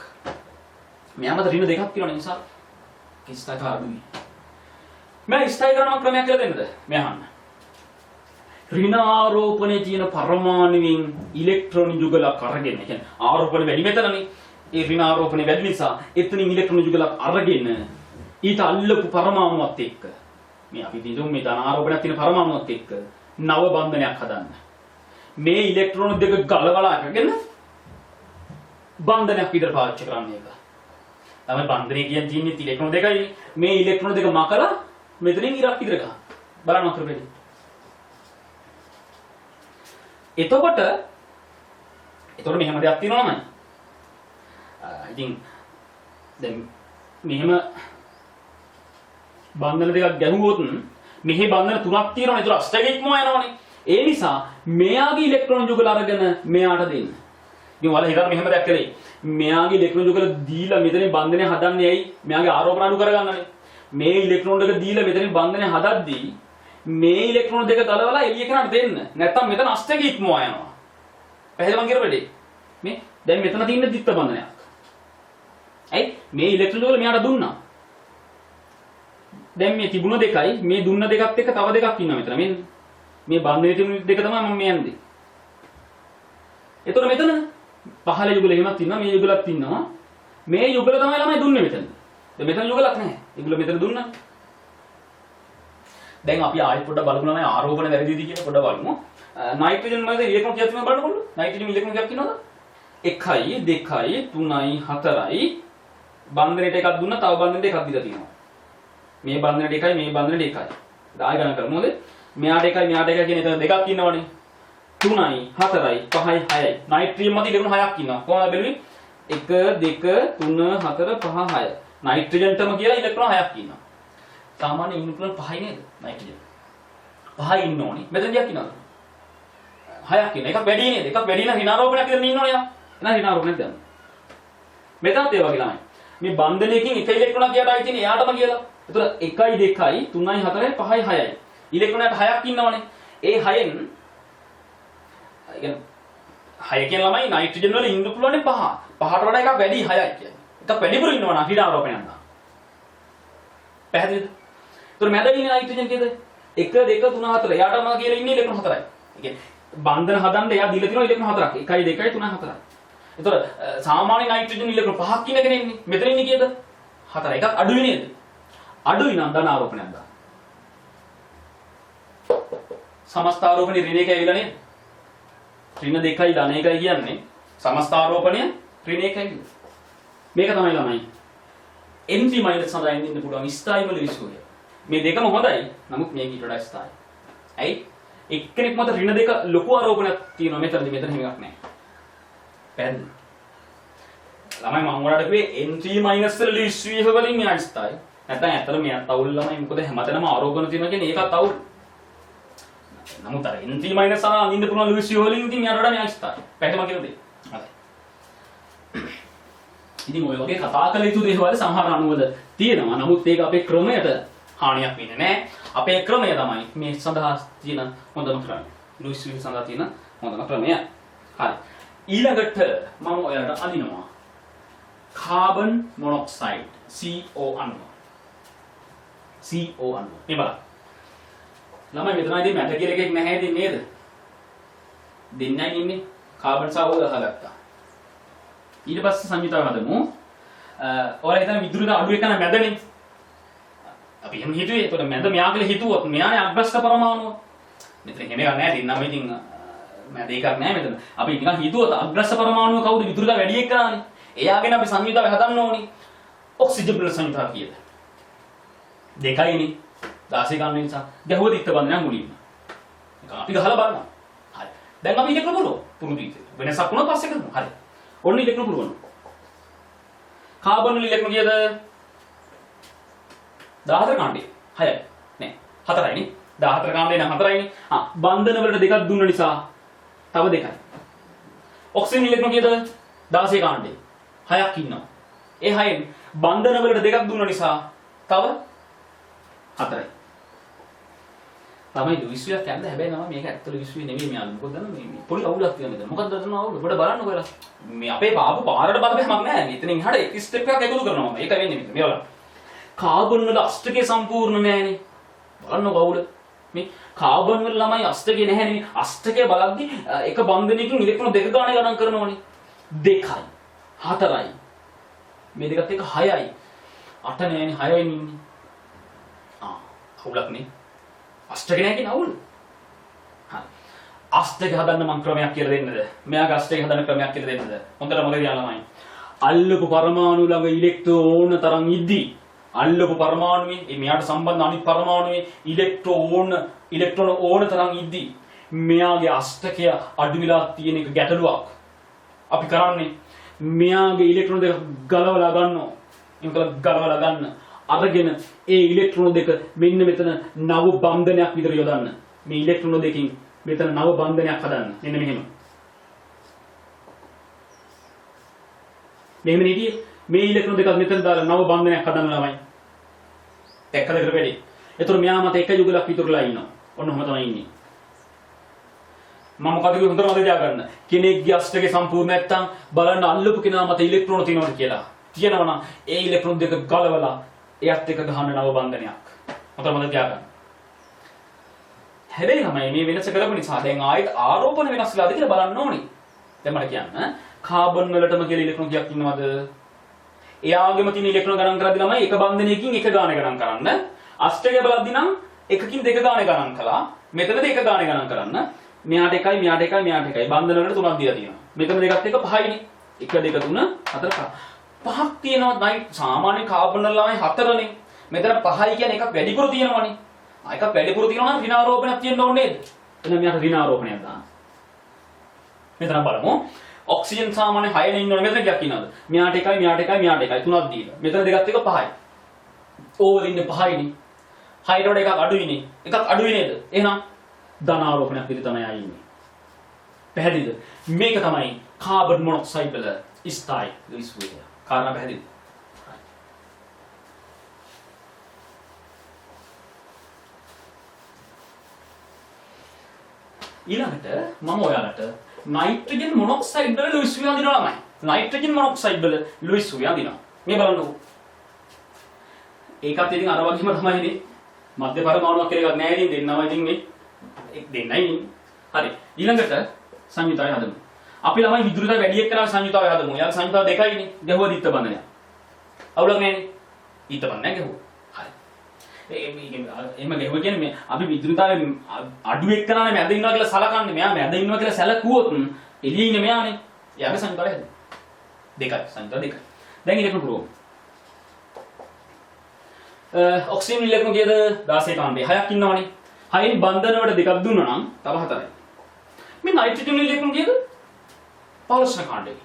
මෙයා මත ඍණ දෙකක් තියෙන නිසා ස්ථායිතාවය අඩුයි. මම ස්ථායීකරණ ක්‍රමයක් කියලා දෙන්නද? මේ අහන්න. ඍණාරෝපණයේ තියෙන පරමාණුවෙන් ඉලෙක්ට්‍රෝන යුගලක් අරගෙන, කියන්නේ ආරෝපණය වැඩි මෙතනනේ. ඒ ඍණාරෝපණය වැඩි නිසා එතනින් ඉලෙක්ට්‍රෝන යුගලක් අරගෙන ඊට අල්ලපු පරමාණුවත් එක්ක මේ අපි දිනුම් මේ ධනාරෝපණයක් තියෙන පරමාණුවත් එක්ක නව බන්ධනයක් හදන්න. මේ ඉලෙක්ට්‍රෝන දෙක ගලවලා අරගෙන බන්ධනයක් විතර පාවිච්චි කරන්න එක. තමයි බන්ධනය කියන්නේ තියෙන්නේ ඉලෙක්ට්‍රෝන දෙකයි. මේ ඉලෙක්ට්‍රෝන දෙක මකලා මෙතනින් ඉරක් විතර ගන්න. බලන්න අකරපෙන්නේ. එතකොට මෙහෙම දෙයක් තියෙනවා නම. ඉතින් දැන් මෙහෙම බන්ධන දෙකක් ගැහුවොත් මෙහි බන්ධන තුනක් තියෙනවනේ. ඒතර අෂ්ටකයක්ම යනවනේ. ඒ නිසා මෙයාගේ ඉලෙක්ට්‍රෝන යුගල අරගෙන මෙයාට දෙන්න. ඉතින් ඔයාලා හිතන්න මෙහෙම දෙයක් කරේ. මෙයාගේ ඉලෙක්ට්‍රෝන යුගල දීලා මෙතනින් බන්ධනය හදන්නේ ඇයි? මෙයාගේ ආරෝපණ අඩු කරගන්නනේ. මේ ඉලෙක්ට්‍රෝන දෙක දීලා මෙතනින් බන්ධනය හදද්දී මේ ඉලෙක්ට්‍රෝන දෙක ගලවලා එළිය කරාට දෙන්න. නැත්තම් මෙතන අෂ්ටකයක්ම යනවා. පැහැදිලි මං කියපෙන්නේ. මේ දැන් මෙතන තියෙන ද්විත්ව බන්ධනයක්. ඇයි? මේ ඉලෙක්ට්‍රෝන යුගල මෙයාට දුන්නා. දැන් මේ තිබුණ දෙකයි මේ දුන්න දෙකත් එක්ක තව දෙකක් ඉන්නවා මෙතන. මේ බන්ධනයේ තිබුණ දෙක තමයි මම මේ යන්නේ. එතකොට මෙතන පහළ යුගල එහෙමත් ඉන්නවා මේ යුගලත් ඉන්නවා. මේ යුගල තමයි ළමයි දුන්නේ මෙතන. දැන් මෙතන යුගලක් නැහැ. ඒගොල්ලෝ මෙතන දුන්නා. දැන් අපි ආයෙත් පොඩ්ඩක් බලමු ළමයි ආරෝපණ වැරදිද කියලා පොඩ්ඩක් බලමු. නයිට්‍රජන් වලද ඉලෙක්ට්‍රෝන කීයක් තියෙනවද බලන්නකො. නයිට්‍රජන් ඉලෙක්ට්‍රෝන කීයක් තියෙනවද? 1යි 2යි 3යි 4යි බන්ධනයට එකක් දුන්නා තව බන්ධනයට එකක් දීලා තියෙනවා. මේ බන්ධනයට එකයි මේ බන්ධනයට එකයි. ආයෙ ගණන් කරමු මොකද? මෙයාට එකයි මෙයාට එකයි කියන එතන දෙකක් ඉන්නවනේ. 3යි 4යි 5යි 6යි නයිට්‍රජන් මත ඉලෙක්ට්‍රෝන 6ක් ඉන්නවා. කොහොමද බැලුවේ? 1 2 3 4 5 6 නයිට්‍රජන්ටම කියලා ඉලෙක්ට්‍රෝන 6ක් ඉන්නවා. සාමාන්‍ය ඉලෙක්ට්‍රෝන 5යි නේද? නයිට්‍රජන් 5යි ඉන්න ඕනේ. මෙතන දෙයක් ඉන්නවද? 6ක් ඉන්න. එකක් වැඩි නේද? එකක් වැඩි නම් ඍණාරෝපණයක් කරන්න ඉන්නවනේ යා. එහෙනම් ඍණාරෝපණයක් දාන්න. මෙතනත් ඒ වගේ ළමයි. මේ බන්ධනයකින් එක ඉලෙක්ට්‍රෝනක් ගියාට ආයි තියෙන්නේ එයාටම කියලා. ඒතර 1යි 2යි 3යි 4යි 5යි 6යි. ඉලෙක්ට්‍රෝනයට 6ක් ඉන්නවනේ. ඒ 6න් කියන්නේ 6 කියන ළමයි නයිට්‍රජන් වල ඉන්න පුළුවන් 5. 5ට වඩා එකක් වැඩි 6යි කියන්නේ. එකක් වැඩිපුර ඉන්නවා නම් ඍණාරෝපණයක් දාන්න. පැහැදිලිද? ඒතර මැද ඉන්නේ නයිට්‍රජන් කීයද? 1 2 3 4. එයාටම කියලා ඉන්නේ ඉලෙක්ට්‍රෝන 4යි. ඒ කියන්නේ බන්ධන හදන්න එයා දීලා තියෙනවා ඉලෙක්ට්‍රෝන 4ක්. 1යි 2යි 3යි 4යි. ඒතර සාමාන්‍ය නයිට්‍රජන් ඉලෙක්ට්‍රෝන 5ක් ඉන්න කෙනෙක් ඉන්නේ. මෙතන ඉන්නේ කීයද? 4. එකක් අඩුයි නේද? අඩුයි නම් ධන ආරෝපණයක් දාන්න. සමස්ත ආරෝපණය ඍණ එකයි ඇවිල්ලා නේද? ඍණ 2යි ධන 1යි කියන්නේ සමස්ත ආරෝපණය ඍණ 1යි. මේක තමයි ළමයි. NP- සඳහා ඉන්න පුළුවන් ස්ථායි වල විශ්වය. මේ දෙකම හොඳයි. නමුත් මේක ඊට වඩා ස්ථායි. ඇයි? එක්කෙනෙක් මත ඍණ දෙක ලොකු ආරෝපණයක් තියෙනවා මෙතනදී මෙතන හැම එකක් නැහැ. පැහැදිලි. ළමයි මම ඔයාලට කිව්වේ NP- වල විශ්වය වලින් මෙයා ස්ථායි. නැත්නම් ඇත්තටම මෙයාත් අවුල් ළමයි. මොකද හැමතැනම ආරෝපණ තියෙනවා කියන්නේ ඒකත් අවුල්. නමුත් අර NP- සඳහා අඳින්න පුළුවන් විශ්වය වලින් ඉතින් මෙයාට වඩා මෙයා ස්ථායි. පැහැදිලිම කියලා දෙන්න. හරි. ඉතින් ඔය වගේ කතා කළ යුතු දේවල් සමහර අණුවල තියෙනවා. නමුත් ඒක අපේ ක්‍රමයට හානියක් වෙන්නේ නැහැ. අපේ ක්‍රමය තමයි මේ සඳහා තියෙන හොඳම ක්‍රමය. ලුයිස් විල් සඳහා තියෙන හොඳම ක්‍රමය. හරි. ඊළඟට මම ඔයාලට අඳිනවා කාබන් මොනොක්සයිඩ් CO අණුව. CO අණුව. මේ බලන්න. ළමයි මෙතනදී මැද කියලා එකක් නැහැ නේද? දෙන්නයි ඉන්නේ. කාබන් සහ O ගහගත්තා. ඊට පස්සේ සංයුතාව හදමු. ඔයාලා හිතන විදුලියට අඩු එකන මැදනේ. අපි එහෙම හිතුවේ. ඒතකොට මැද මෙයා කියලා හිතුවොත් මෙයානේ අග්‍රස්ත පරමාණුව. මෙතන එහෙම එකක් නැහැ. දෙන්නම ඉතින් මැද එකක් නැහැ මෙතන. අපි නිකන් හිතුවොත් අග්‍රස්ත පරමාණුව කවුද විදුලියට වැඩි එක්කනානේ. එයාගෙන අපි සංයුතාව හදන්න ඕනේ. ඔක්සිජන් වල සංයුතාව කීයද? 2යිනේ. 16 ගන්න නිසා ගැහුවද ඉත්ත බන්ධනයක් මුලින්ම. ඒක අපි ගහලා බලනවා. හරි. දැන් අපි ඉලෙක්ට්‍රෝන බලමු. පුරුදු ඉතින්. වෙනසක් වුණා පස්සේ කරමු. හරි. ඔන්න ඉලෙක්ට්‍රෝන පුරවන්න. කාබන් වල ඉලෙක්ට්‍රෝන කීයද? 14 කාණ්ඩේ. 6යි. නෑ. 4යිනේ. 14 කාණ්ඩේ නම් 4යිනේ. බන්ධන වලට දෙකක් දුන්න නිසා තව 2යි. ඔක්සිජන් ඉලෙක්ට්‍රෝන කීයද? 16 කාණ්ඩේ. 6ක් ඉන්නවා. ඒ 6න් බන්ධන වලට දෙකක් දුන්න නිසා තව 4යි. තමයි විශ්වයක් කියන්නේ හැබැයි නම මේක ඇත්තට විශ්වය නෙමෙයි මෙයා මොකද දන්නවද මේ පොඩි අවුලක් තියෙනවා මෙතන මොකක්ද දන්නවද අවුල පොඩ බලන්නකෝ එලා මේ අපේ පාපු පාරට බලපෑමක් නැහැ මෙතනින් හරිය එක ස්ටෙප් එකක් එකතු කරනවා මේක වෙන්නේ මෙතන මේ බලන්න කාබන් වල අෂ්ටකය සම්පූර්ණ නැහැනේ බලන්නකෝ අවුල මේ කාබන් වල ළමයි අෂ්ටකය නැහැනේ අෂ්ටකය බලද්දි එක බන්ධනයකින් ඉලෙක්ට්‍රෝන දෙක ගානේ ගණන් කරනවනේ 2යි 4යි මේ දෙකත් එක 6යි 8 නෑනේ 6යි ඉන්නේ අවුලක් නේ අෂ්ටක නැහැ කියන අවුල. හරි. අෂ්ටක හදන්න මම ක්‍රමයක් කියලා දෙන්නද? මෙයාගේ අෂ්ටක හදන්න ක්‍රමයක් කියලා දෙන්නද? හොඳට මතක තියාගන්න ළමයි. අල්ලපු පරමාණු ළඟ ඉලෙක්ට්‍රෝන තරම් ඉද්දි අල්ලපු පරමාණුවේ මෙයාට සම්බන්ධ අනිත් පරමාණුවේ ඉලෙක්ට්‍රෝන ඕන තරම් ඉද්දි මෙයාගේ අෂ්ටකය අඩු වෙලා තියෙන එක ගැටලුවක්. අපි කරන්නේ මෙයාගේ ඉලෙක්ට්‍රෝන දෙක ගලවලා ගන්නවා. ඒක ගලවලා ගන්න. අරගෙන ඒ ඉලෙක්ට්‍රෝන දෙක මෙන්න මෙතන නව බන්ධනයක් විතර යොදන්න. මේ ඉලෙක්ට්‍රෝන දෙකකින් මෙතන නව බන්ධනයක් හදන්න. මෙන්න මෙහෙම. මෙහෙම නෙදී මේ ඉලෙක්ට්‍රෝන දෙක මෙතන දාලා නව බන්ධනයක් හදන්න ළමයි. එක්ක දෙකට වැඩි. ඒතර මෙයා මත එක යුගලක් විතරලා ඉන්නවා. ඔන්න ඔහම තමයි ඉන්නේ. මම මොකද කිව්වේ හොඳට මතක තියාගන්න. කෙනෙක්ගේ අෂ්ටකේ සම්පූර්ණ නැත්තම් බලන්න අල්ලපු කෙනා මත ඉලෙක්ට්‍රෝන තියෙනවද කියලා. තියෙනවා නම් ඒ ඉලෙක්ට්‍රෝන දෙක ගලවලා එයත් එක ගහන්න නව බන්ධනයක්. මතක මතක තියාගන්න. හැබැයි තමයි මේ වෙනස කරපු නිසා දැන් ආයෙත් ආරෝපණ වෙනස් වෙලාද කියලා බලන්න ඕනේ. දැන් මට කියන්න කාබන් වලටම කියලා ඉලෙක්ට්‍රෝන කීයක් ඉන්නවද? එයාගෙම තියෙන ඉලෙක්ට්‍රෝන ගණන් කරද්දී ළමයි එක බන්ධනයකින් එක ගාන ගණන් කරන්න. අෂ්ටකය බලද්දී නම් එකකින් දෙක ගාන ගණන් කළා. මෙතනද එක ගාන ගණන් කරන්න. මෙයාට එකයි මෙයාට එකයි මෙයාට එකයි. බන්ධන වලට තුනක් දීලා තියෙනවා. මෙතන දෙකත් එක පහයිනේ. 1 2 3 4 5. පහක් තියෙනවා. නයි සාමාන්‍ය කාබන් වල ළමයි 4නේ. මෙතන 5යි කියන්නේ එකක් වැඩිපුර තියෙනවනේ. එකක් වැඩිපුර තියෙනවා නම් ඍණාරෝපණයක් තියෙන්න ඕනේ නේද? එහෙනම් මෙයාට ඍණාරෝපණයක් දාන්න. මෙතන බලමු. ඔක්සිජන් සාමාන්‍ය 6නේ ඉන්නවනේ මෙතන කීයක් ඉන්නවද? මෙයාට එකයි මෙයාට එකයි මෙයාට එකයි තුනක් දීලා. මෙතන දෙකත් එක 5යි. ඕවර ඉන්නේ 5යිනේ. 6ට වඩා එකක් අඩුයිනේ. එකක් අඩුයි නේද? එහෙනම් ධනාරෝපණයක් විදිහට තමයි ආයේ ඉන්නේ. පැහැදිලිද? මේක තමයි කාබන් මොනොක්සයිඩ් වල ස්ථායි ලුයිස් වේගය. කාරණා පැහැදිලිද? ඊළඟට මම ඔයාලට නයිට්‍රජන් මොනොක්සයිඩ් වල ලුයිස් වේගය අඳිනවා ළමයි. නයිට්‍රජන් මොනොක්සයිඩ් වල ලුයිස් වේගය අඳිනවා. මේ බලන්නකෝ. ඒකත් ඉතින් අර වගේම තමයිනේ. මධ්‍ය පරමාණුවක් කියලා එකක් නැහැ ඉතින් දෙන්නම ඉතින් මේ දෙන්නයි. හරි. ඊළඟට සංයුතාවය හදමු. අපි ළමයි විදුලියට වැඩි එක්කලා සංයුතාවය හදමු. යාක සංයුතාව දෙකයිනේ. ගැහුවා දිත්ත බඳනය. අවුලක් නැහැනේ. දිත්ත බඳ නැහැ ගැහුවා. හරි. එහෙම ගැහුවා කියන්නේ මේ අපි විදුලිතාවේ අඩු එක්කලානේ මැද ඉන්නවා කියලා සලකන්නේ. මෙයා මැද ඉන්නවා කියලා සැලකුවොත් එළියේ ඉන්නේ මෙයානේ. යාගේ සංයුතාවය හදමු. දෙකයි. සංයුතාව දෙකයි. දැන් ඉලෙක්ට්‍රෝන පුරවමු. ඔක්සිජන් ඉලෙක්ට්‍රෝන කීයද? 16 කාණ්ඩේ 6ක් ඉන්නවනේ. 6න් බන්ධන වලට දෙකක් දුන්නා නම් තව 4යි. මේ නයිට්‍රජන් ඉලෙක්ට්‍රෝන කීයද? 15 කාණ්ඩේ.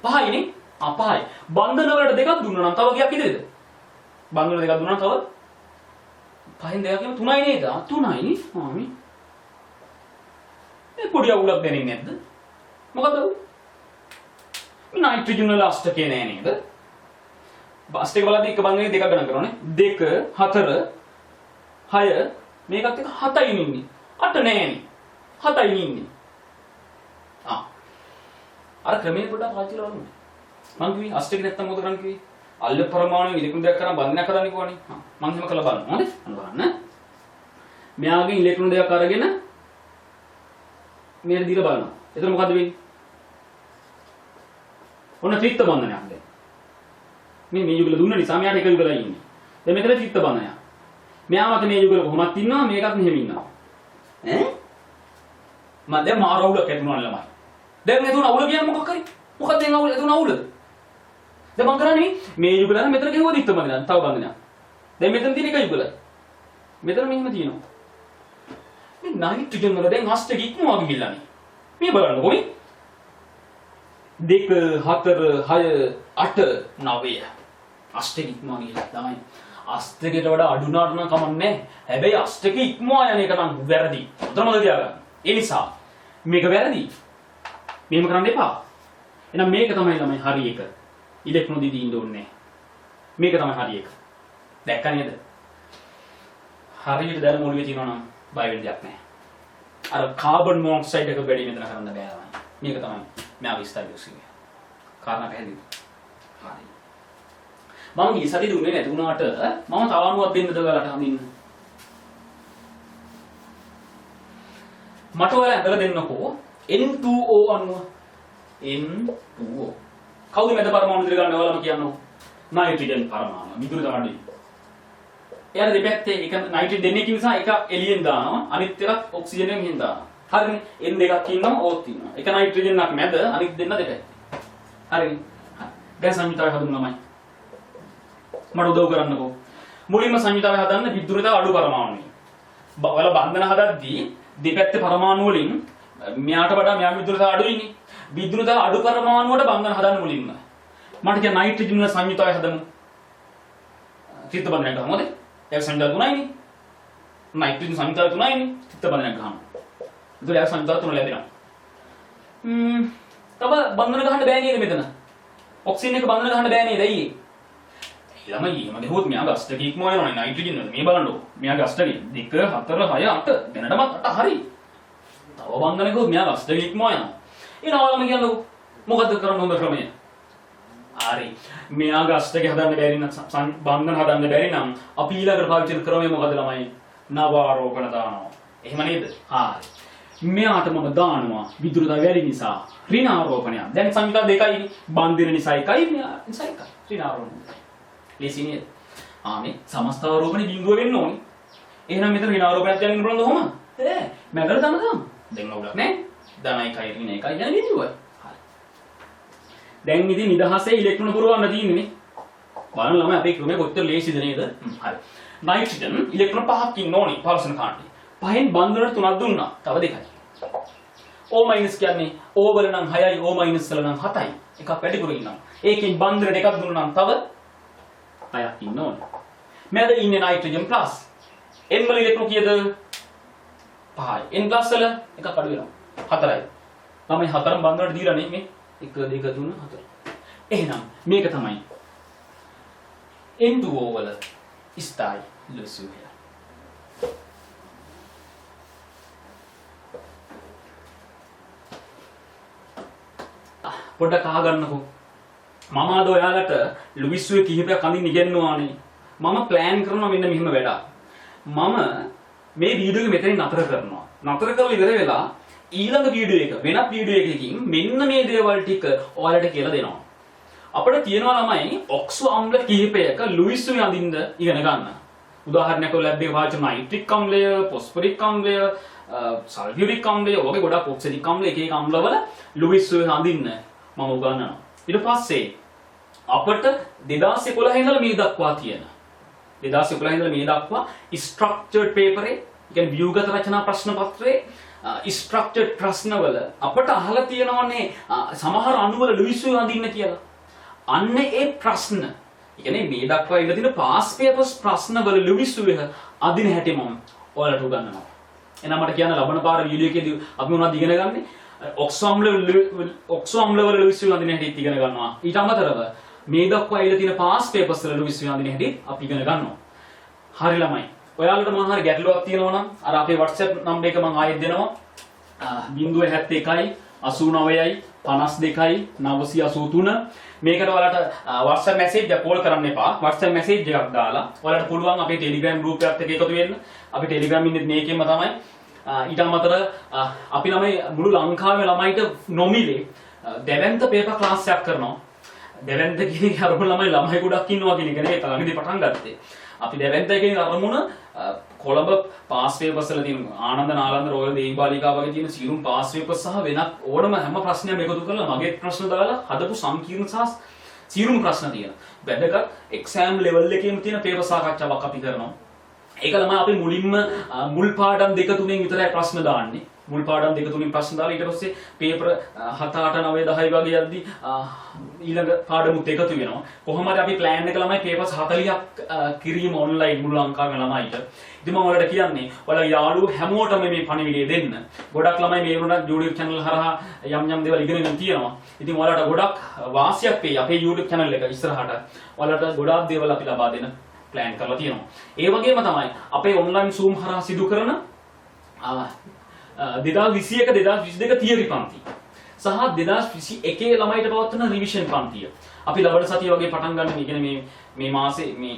5යිනේ. 5යි. බන්ධන වලට දෙකක් දුන්නා නම් තව කීයක් ඉදෙද? බන්ධන දෙකක් දුන්නා නම් තව 5න් දෙකක් කියම 3යි නේද? 3යිනේ. මේ පොඩි අවුලක් දැනෙන්නේ නැද්ද? මොකද? මේ නයිට්‍රජන් වල අෂ්ටකය නෑ නේද? අෂ්ටක බලද්දී එක බන්ධනයක දෙකක් ගණන් කරනවානේ. 2 4 6 මේකත් එක 7යි ඉන්නේ. 8 නෑනේ. 7යි ඉන්නේ. අර ක්‍රමයේ පොඩ්ඩක් පාවිච්චි කරලා බලන්න. මං කිව්වේ අෂ්ටක නැත්තම් මොකද කරන්න කිව්වේ? අල්ල පරමාණු ඉලෙක්ට්‍රෝන දෙකක් කරන් බන්ධනයක් කරන්න කිව්වනේ. මං එහෙම කළා බලන්න. හොඳයි. අන්න බලන්න. මෙයාගෙන් ඉලෙක්ට්‍රෝන දෙකක් අරගෙන මෙහෙට දීලා බලනවා. එතන මොකද වෙන්නේ? ඔන්න ත්‍රිත්ව බන්ධනයක් දැන්. මේ යුගල දුන්න නිසා මෙයාට එක යුගලයි ඉන්නේ. දැන් මෙතන ත්‍රිත්ව බන්ධනයක්. මෙයා මත මේ යුගල කොහොමත් ඉන්නවා මේකත් මෙහෙම ඉන්නවා. මම දැන් මාරවුලක් ඇතුණා ළමයි. දැන් මේ තුන අවුල කියන්නේ මොකක් හරි? මොකක්ද දැන් අවුල? තුන අවුල. දැන් මම කරන්නේ මේ යුගල නම් මෙතන ගෙවුවා දිත්ත බඳිනවා. තව බඳිනවා. දැන් මෙතන තියෙන එක යුගල. මෙතන මෙහෙම තියෙනවා. මේ නයිට්‍රජන් වල දැන් අෂ්ටක ඉක්මවා ගිහිල්ලානේ. මේ බලන්නකො මේ. 2 4 6 8 9 අෂ්ටක ඉක්මවා ගිහිල්ලා තමයි. අෂ්ටකයට වඩා අඩු නාට නම් කමන්නේ. හැබැයි අෂ්ටක ඉක්මවා යන එක නම් වැරදි. උතරමද තියාගන්න. ඒ නිසා මේක වැරදි. මෙහෙම කරන්න එපා. එහෙනම් මේක තමයි ළමයි හරි එක. ඉලෙක්ට්‍රෝන දීදී ඉන්න ඕනේ. මේක තමයි හරි එක. දැක්ක නේද? හරියට දැන් මොළුවේ තියනවා නම් බය වෙන්න දෙයක් නැහැ. අර කාබන් මොනොක්සයිඩ් එක වැඩි මෙතන කරන්න බෑ ළමයි. මේක තමයි මෙයා විස්තර දෙන්නේ. කාරණා පැහැදිලිද? හරි. මම ගිය සතියේ දුන්නේ නැති වුණාට මම තව අණුවක් දෙන්නද ඔයාලට හඳින්න. මට ඔයාලා ඇඳලා දෙන්නකෝ N2O අණුව. N2O. කවුද මැද පරමාණු දිර ගන්න ඔයාලම කියන්නකෝ. නයිට්‍රජන් පරමාණු. විදුලි තමයි. එයාලා දෙපැත්තේ එක නයිට්‍රජන් දෙන්නේ නිසා එක එළියෙන් දානවා අනිත් එකක් ඔක්සිජන් එකෙන් මෙහෙන් දානවා. හරිනේ. N දෙකක් ඉන්නවා ඕත් ඉන්නවා. එක නයිට්‍රජන් එකක් මැද අනිත් දෙන්න දෙපැත්තේ. හරිනේ. දැන් සංයුතාවය හදමු ළමයි. මට උදව් කරන්නකෝ. මුලින්ම සංයුතාවය හදන්න විද්‍යුතව අඩු පරමාණුයි. ඔයාලා බන්ධන හදද්දී දෙපැත්තේ පරමාණු වලින් මෙයාට වඩා මෙයා විද්‍යුතව අඩුයිනේ. විද්‍යුතව අඩු පරමාණුවට බන්ධන හදන්න මුලින්ම. මට කියන නයිට්‍රජන් වල සංයුතාවය හදමු. ත්‍රිත්ව බන්ධනයක් ගහමු හොඳයි. ඒක සංයුතාව තුනයිනේ. නයිට්‍රජන් සංයුතාව තුනයිනේ. ත්‍රිත්ව බන්ධනයක් ගහමු. ඒක ඒක සංයුතාව තුන ලැබෙනවා. තව බන්ධන ගහන්න බෑ නේද මෙතන? ඔක්සිජන් එක බන්ධන ගහන්න බෑ නේද? ඇයි ඒ? ළමයි මගේ හොත් මෙයා අෂ්ටක ඉක්මවා යනවා නයිට්‍රජන් වල. මේ බලන්නකො. මෙයාගේ අෂ්ටක 2 4 6 8 දැනටමත් 8 හරි. තව බන්ධනකෝ මෙයා අෂ්ටක ඉක්මවා යනවා. ඊනවලම කියන්නකො. මොකද කරන්න හොඳ ක්‍රමය? හරි. මෙයාගේ අෂ්ටක හදන්න බැරි නම් බන්ධන හදන්න බැරි නම් අපි ඊළඟට පාවිච්චි කරන ක්‍රමය මොකද ළමයි? නව ආරෝපණ දානවා. එහෙම නේද? හරි. මෙයාට මම දානවා විදුලිය වැඩි නිසා ඍණාරෝපණය. දැන් සංඛ්‍යා දෙකයි බන්ධන නිසා එකයි මෙයා නිසා එකයි. ඍණාරෝපණය. ලේසි නේද? මේ සමස්තාරෝපණය බිඳුව වෙන්න ඕනේ. එහෙනම් මෙතන ඍණාරෝපණයක් දැන් ඉන්නවද කොහොමද? මැදට දාන්න. දැන් අවුලක් නෑ. ධන එකයි ඍණ එකයි දැන් බිඳුවයි. හරි. දැන් ඉතින් නිදහසේ ඉලෙක්ට්‍රෝන පුරවන්න තියෙන්නේ. බලන්න ළමයි අපේ ක්‍රමය කොච්චර ලේසිද නේද? හරි. නයිට්‍රජන් ඉලෙක්ට්‍රෝන 5ක් ඉන්න ඕනේ පර්සන් කාණ්ඩේ. 5න් බන්ධන 3ක් දුන්නා. තව 2යි. O- කියන්නේ O වල නම් 6යි O- වල නම් 7යි. එකක් වැඩිපුර ඉන්නවා. ඒකෙන් බන්ධන දෙකක් දුන්නා නම් තව 6ක් ඉන්න ඕනේ. මැද ඉන්නේ නයිට්‍රජන් ප්ලස්. N වල ඉලෙක්ට්‍රෝන කීයද? 5යි. N ප්ලස් වල එකක් අඩු වෙනවා. 4යි. ළමයි 4ම බන්ධනට දීලා නේ මේ 1 2 3 4. එහෙනම් මේක තමයි N2O වල ස්ථායි ලෙව්ස් වීම. පොඩ්ඩක් අහගන්නකෝ. මම අද ඔයාලට ලුයිස් වීම කිහිපයක් අඳින්න ඉගෙනනවානේ. මම ප්ලෑන් කරනවා මෙන්න මෙහෙම වැඩක්. මම මේ වීඩියෝ එක මෙතනින් නතර කරනවා. නතර කරලා ඉවර වෙලා ඊළඟ වීඩියෝ එක වෙනත් වීඩියෝ එකකින් මෙන්න මේ දේවල් ටික ඔයාලට කියලා දෙනවා. අපිට තියෙනවා ළමයි ඔක්සෝ අම්ල කිහිපයක ලුයිස් වීම අඳින්න ඉගෙන ගන්න. උදාහරණයක් ලැබ් එකේ පාවිච්චි නයිට්‍රික් අම්ලය, ෆොස්ෆරික් අම්ලය, සල්ෆියුරික් අම්ලය වගේ ගොඩක් ඔක්සිඩික් අම්ල එක එක අම්ලවල ලුයිස් වීම අඳින්න මම උගන්වනවා. ඊට පස්සේ අපිට 2011 ඉඳලා මේ දක්වා තියෙන 2011 ඉඳලා මේ දක්වා ස්ට්‍රක්චර්ඩ් පේපරේ, කියන්නේ ව්‍යුහගත රචනා ප්‍රශ්න පත්‍රයේ ස්ට්‍රක්චර්ඩ් ප්‍රශ්නවල අපිට අහලා තියෙනවනේ සමහර අණුවල ලුයිස් වීම අඳින්න කියලා. අන්න ඒ ප්‍රශ්න, කියන්නේ මේ දක්වා ඉඳලා තියෙන පාස් පේපර්ස් ප්‍රශ්නවල ලුයිස් වීම අඳින හැටි මම ඔයාලට උගන්වනවා. එහෙනම් මට කියන්න ලබන පාර වීඩියෝ එකේදී අපි මොනවද ඉගෙන ගන්නේ? ඔක්සෝ අම්ල වල ලුයිස් වීම අඳින හැටි ඉගෙන ගන්නවා. ඊට අමතරව මේ දක්වා ඉඳලා තියෙන පාස් පේපර්ස් වල ලුයිස් වීම අඳින හැටි අපි ඉගෙන ගන්නවා. හරි ළමයි. ඔයාලට මොනවා හරි ගැටලුවක් තියෙනවා නම් අර අපේ WhatsApp නම්බර් එක මම ආයෙත් දෙනවා. 071 89යි 52යි 983. මේකට ඔයාලට WhatsApp message එක කෝල් කරන්න එපා. WhatsApp message එකක් දාලා ඔයාලට පුළුවන් අපේ Telegram group එකත් එක්ක එකතු වෙන්න. අපි Telegram ඉන්නේ මේකෙන්ම තමයි. ඊට අමතරව අපි ළමයි මුළු ලංකාවේ ළමයිට නොමිලේ දෙවන්ත පේපර් ක්ලාස් එකක් කරනවා. දෙවන්ත කියන එක අරමුණ ළමයි ගොඩක් ඉන්නවා කියන එක නෙවෙයි තරගෙදි පටන් ගත්තේ. අපි දෙවන්ත කියන අරමුණ කොළඹ පාස් පේපර්ස් වල තියෙන ආනන්ද නාලන්ද රෝයල් දේවාලිකා වගේ තියෙන සියලුම පාස් පේපර්ස් සහ වෙනත් ඕනම හැම ප්‍රශ්නයක්ම එකතු කරලා මගේ ප්‍රශ්න දාලා හදපු සංකීර්ණ සහ සියලුම ප්‍රශ්න තියෙන. වැදගත් එක්සෑම් ලෙවල් එකේම තියෙන පේපර් සාකච්ඡාවක් අපි කරනවා. ඒක ළමයි අපි මුලින්ම මුල් පාඩම් 2 3න් විතරයි ප්‍රශ්න දාන්නේ. මුල් පාඩම් 2 3න් ප්‍රශ්න දාලා ඊට පස්සේ පේපර් 7 8 9 10 වගේ යද්දි ඊළඟ පාඩමුත් එකතු වෙනවා. කොහොම හරි අපි ප්ලෑන් එක ළමයි පේපර්ස් 40ක් කිරීම ඔන්ලයින් මුළු ලංකාවේ ළමයිට. ඉතින් මම ඔයාලට කියන්නේ ඔයාලා යාළුවෝ හැමෝටම මේ පණිවිඩය දෙන්න. ගොඩක් ළමයි මේ වුණත් YouTube channel හරහා යම් දේවල් ඉගෙනගෙන තියෙනවා. ඉතින් ඔයාලට ගොඩක් වාසියක් වෙයි අපේ YouTube channel එක ඉස්සරහට. ඔයාලට ගොඩාක් දේවල් අපි ලබා දෙන්න ප්ලෑන් කරලා තියෙනවා. ඒ වගේම තමයි අපේ ඔන්ලයින් Zoom හරහා සිදු කරන 2021 2022 තියරි පන්ති සහ 2021 ළමයිට පවත්වන රිවිෂන් පන්තිය අපි ලබන සතිය වගේ පටන් ගන්න. කියන්නේ මේ මාසේ මේ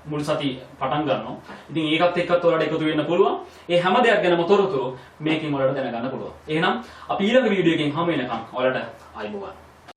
මුල් සතිය පටන් ගන්නවා. ඉතින් ඒකත් එක්කත් ඔයාලට එකතු වෙන්න පුළුවන්. ඒ හැම දෙයක් ගැනම තොරතුරු මේකෙන් ඔයාලට දැනගන්න පුළුවන්. එහෙනම් අපි ඊළඟ වීඩියෝ එකෙන් හමු වෙනකම් ඔයාලට ආයුබෝවන්.